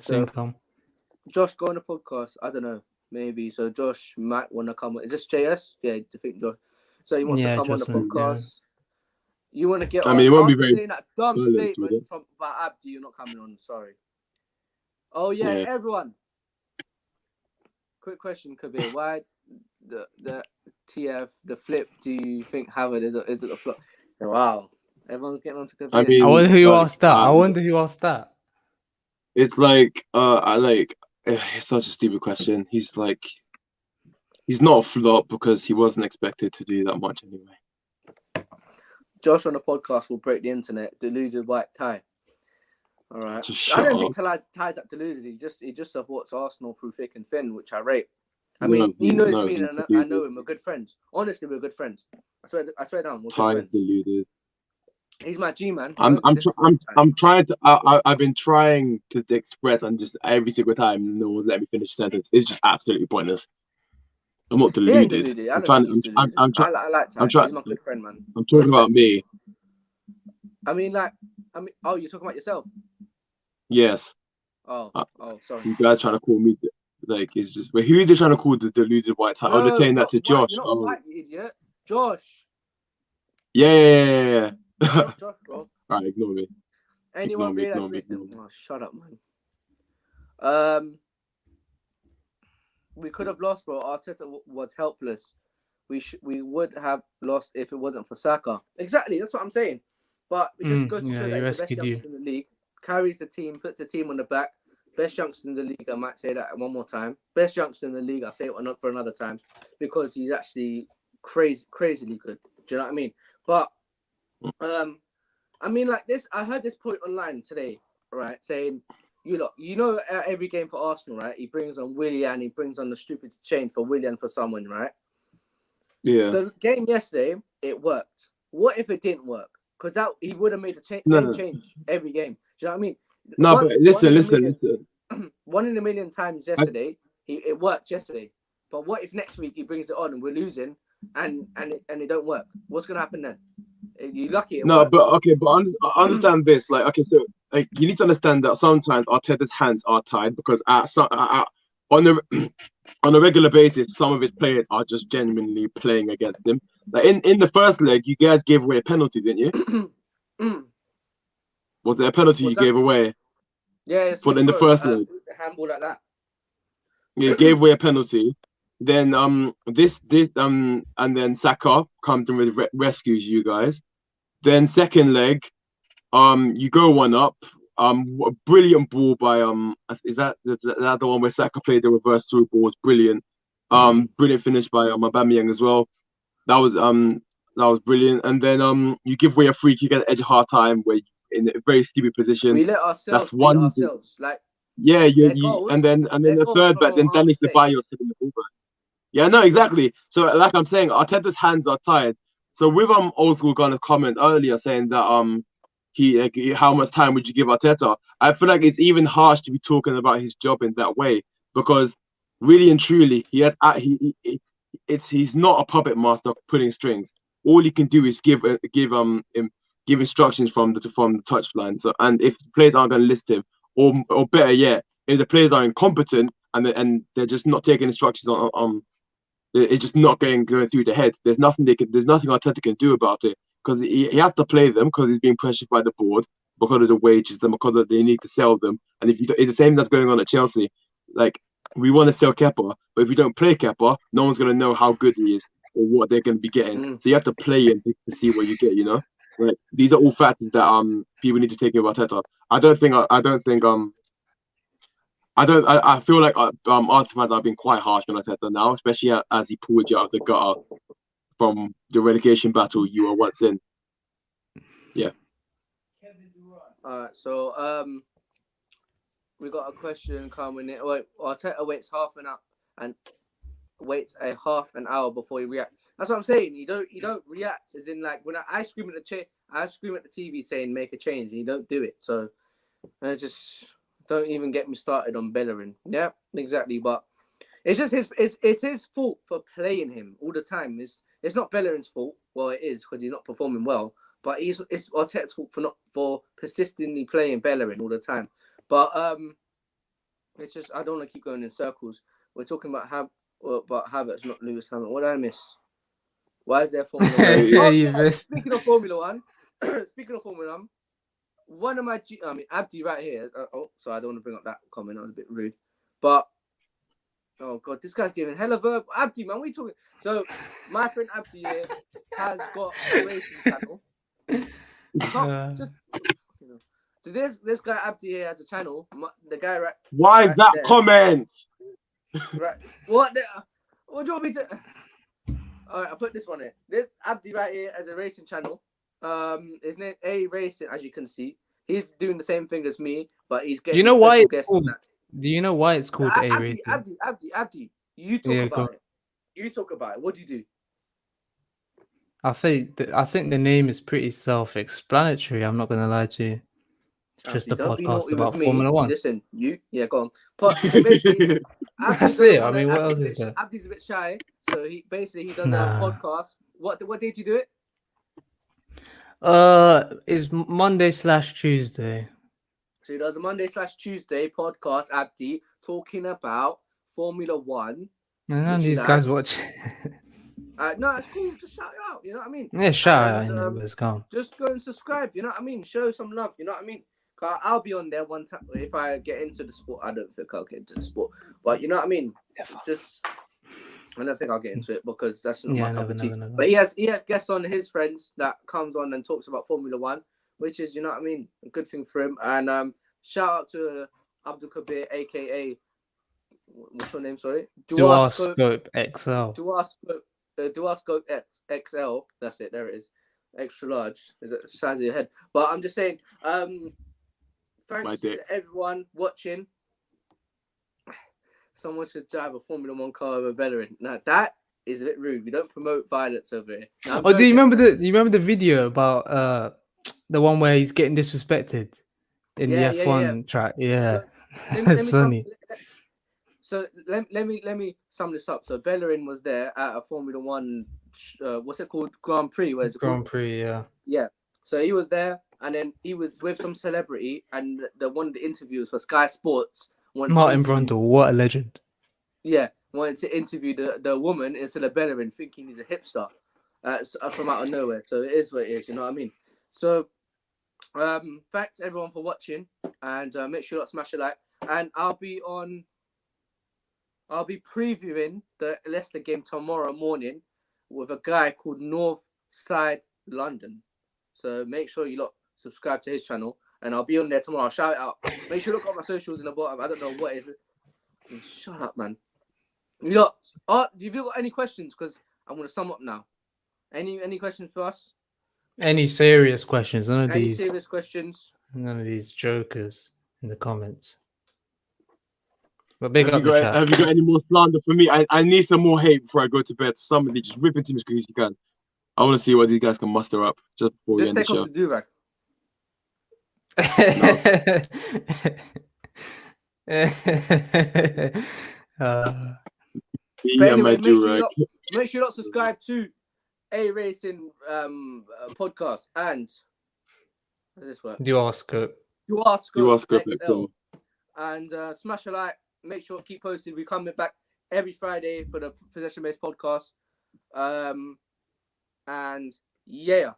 Josh, go on the podcast. I don't know, maybe. So Josh might want to come. Is this JS? Yeah, I think Josh. So he wants to come on the podcast. Yeah. You want to get on? It won't be very saying that dumb statement about Abdi. You're not coming on. Sorry. Oh yeah, everyone. Quick question, Kabir. Why the TF the flip? Do you think Howard is it a flop? Wow, everyone's getting on to Kabir. I mean, I wonder who asked that. It's like it's such a stupid question. He's not a flop because he wasn't expected to do that much anyway. Josh on the podcast will break the internet. Deluded white tie. All right. I don't think Ty's that deluded. He just supports Arsenal through thick and thin, which I rate. I mean, he knows me, and I know him. We're good friends. Honestly, we're good friends. I swear down. We're Ty's deluded. He's my G man. I'm trying to. I've been trying to express, and just every single time, no one let me finish the sentence. It's just absolutely pointless. I'm not deluded. I like Ty. He's my good friend, man. I'm talking about me. Oh, you're talking about yourself? Yes. Oh, sorry. You guys trying to call me it's just. But who are they trying to call the deluded white tie? No, they're saying that to Josh. You're not white, you idiot. Josh. Yeah. Not Josh, bro. Alright, ignore me. Anyone realize? Oh, shut up, man. We could have lost, bro. Arteta was helpless. We would have lost if it wasn't for Saka. Exactly, that's what I'm saying. But it just goes to show that he's the best youngster in the league. Carries the team, puts the team on the back. Best youngster in the league. I might say that one more time. Best youngster in the league. I'll say it for another time because he's actually crazily good. Do you know what I mean? But I mean, like this. I heard this point online today, right? Saying every game for Arsenal, right? He brings on Willian. He brings on the stupid change for Willian for someone, right? Yeah. The game yesterday, it worked. What if it didn't work? Because he would have made the same change every game. Do you know what I mean? No, but listen. 1 in a million times yesterday, it worked yesterday. But what if next week he brings it on and we're losing and it don't work? What's gonna happen then? You lucky. But I understand this. So you need to understand that sometimes Arteta's hands are tied because on a regular basis, some of his players are just genuinely playing against him. Like in the first leg, you guys gave away a penalty, didn't you? Was it a penalty you gave away? Yeah, but in the first leg, handball like that. You gave away a penalty. Then and then Saka comes in with rescues you guys. Then second leg, you go one up. A brilliant ball by is that the one where Saka played the reverse through ball? Was brilliant. Brilliant finish by Aubameyang as well. That was brilliant. And then you give away a free kick at the edge of half time where in a very stupid position. We let ourselves beat ourselves. Like and then the third bet, then Dennis Ceballos taking the ball back. Yeah, no, exactly. So like I'm saying, Arteta's hands are tied. So with old school kind of comment earlier saying that how much time would you give Arteta? I feel like it's even harsh to be talking about his job in that way because really and truly he's not a puppet master pulling strings. All he can do is give instructions from the touchline. So and if the players aren't going to listen to him, or better yet, if the players are incompetent and they're just not taking instructions on it's just not going through the head. There's nothing Arteta can do about it because he has to play them because he's being pressured by the board because of the wages and because they need to sell them. And if it's the same that's going on at Chelsea, like we want to sell Kepa, but if we don't play Kepa, no one's going to know how good he is or what they're going to be getting. So you have to play him to see what you get. You know, like these are all factors that people need to take into Arteta. I feel like Arsenal fans have been quite harsh on Arteta now, especially as he pulled you out of the gutter from the relegation battle you were once in. Yeah. Alright, so we got a question coming in. Wait, Arteta waits half an hour before he reacts. That's what I'm saying. You don't react, as in like when I scream at the TV saying make a change, and you don't do it. So just don't even get me started on Bellerin. Yeah, exactly. But it's just his fault for playing him all the time. It's not Bellerin's fault. Well, it is because he's not performing well. But it's Arteta's fault for persistently playing Bellerin all the time. But it's just I don't want to keep going in circles. We're talking about Havertz, not Lewis Hamilton. What did I miss? Why is there Formula One? Speaking of Formula One, one of my Abdi right here. So I don't want to bring up that comment. That was a bit rude. But oh god, this guy's giving hella verb. Abdi, man, what are you talking? So my friend Abdi here has got a racing channel. So this guy Abdi here has a channel. The guy right. Why right that there. Comment? Right. What do you want me to? All right, I put this one here. This Abdi right here has a racing channel. His name A Racing, as you can see. He's doing the same thing as me, but he's getting. You know why it's called? Do you know why it's called A Racing? Abdi. You talk about it. You talk about it. What do you do? I think the name is pretty self-explanatory. I'm not gonna lie to you. It's just a podcast about Formula One. Listen, go on. So basically, that's it. I mean, what else is there? Abdi's a bit shy, so he does a podcast. What date do you do it? It's Monday/Tuesday. So he does a Monday/Tuesday podcast, Abdi, talking about Formula One. None of these guys watch. No, it's cool. Just shout it out. You know what I mean? Yeah, shout out. It's gone. Just go and subscribe. You know what I mean? Show some love. You know what I mean? I'll be on there one time if I get into the sport. I don't think I'll get into the sport, but you know what I mean. I don't think I'll get into it because that's not my cup of tea. Never. But he has guests on his friends that comes on and talks about Formula One, which is, you know what I mean, a good thing for him. And shout out to Abdul Kabir, aka what's your name? Sorry, Duarscope XL. Duarscope XL. That's it. There it is. Extra large. Is it the size of your head? But I'm just saying. Thanks to everyone watching. Someone should drive a Formula One car over Bellerin. Now that is a bit rude. We don't promote violence over here. Do you remember the video about the one where he's getting disrespected in the F1 track? Yeah, so, that's funny. Let me sum this up. So Bellerin was there at a Formula One. What's it called? Grand Prix. Where's it called? Grand Prix. Yeah. Yeah. So he was there, and then he was with some celebrity, and one of the interviews for Sky Sports. Martin Brundle, what a legend. Yeah, wanted to interview the woman instead of Bellerin, thinking he's a hipster from out of nowhere. So it is what it is, you know what I mean? So thanks everyone for watching, and make sure you smash a like. And I'll be previewing the Leicester game tomorrow morning with a guy called Northside London. So make sure you subscribe to his channel. And I'll be on there tomorrow. I'll shout it out. Make sure you look at my socials in the bottom. I don't know what is it. Shut up, man. You lot, have you got any questions? Because I'm going to sum up now. Any questions for us? Any serious questions? None of serious questions? None of these jokers in the comments. But big up the chat. Have you got any more slander for me? I need some more hate before I go to bed. Somebody just rip into me as quick as you can. I want to see what these guys can muster up just before we end the show. Just take off the do-rag. Anyway, make sure you subscribe to A Racing podcast and how does this work? Duarscope XL. And smash a like. Make sure to keep posted. We're coming back every Friday for the possession-based podcast. And yeah,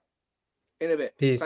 in a bit. Peace.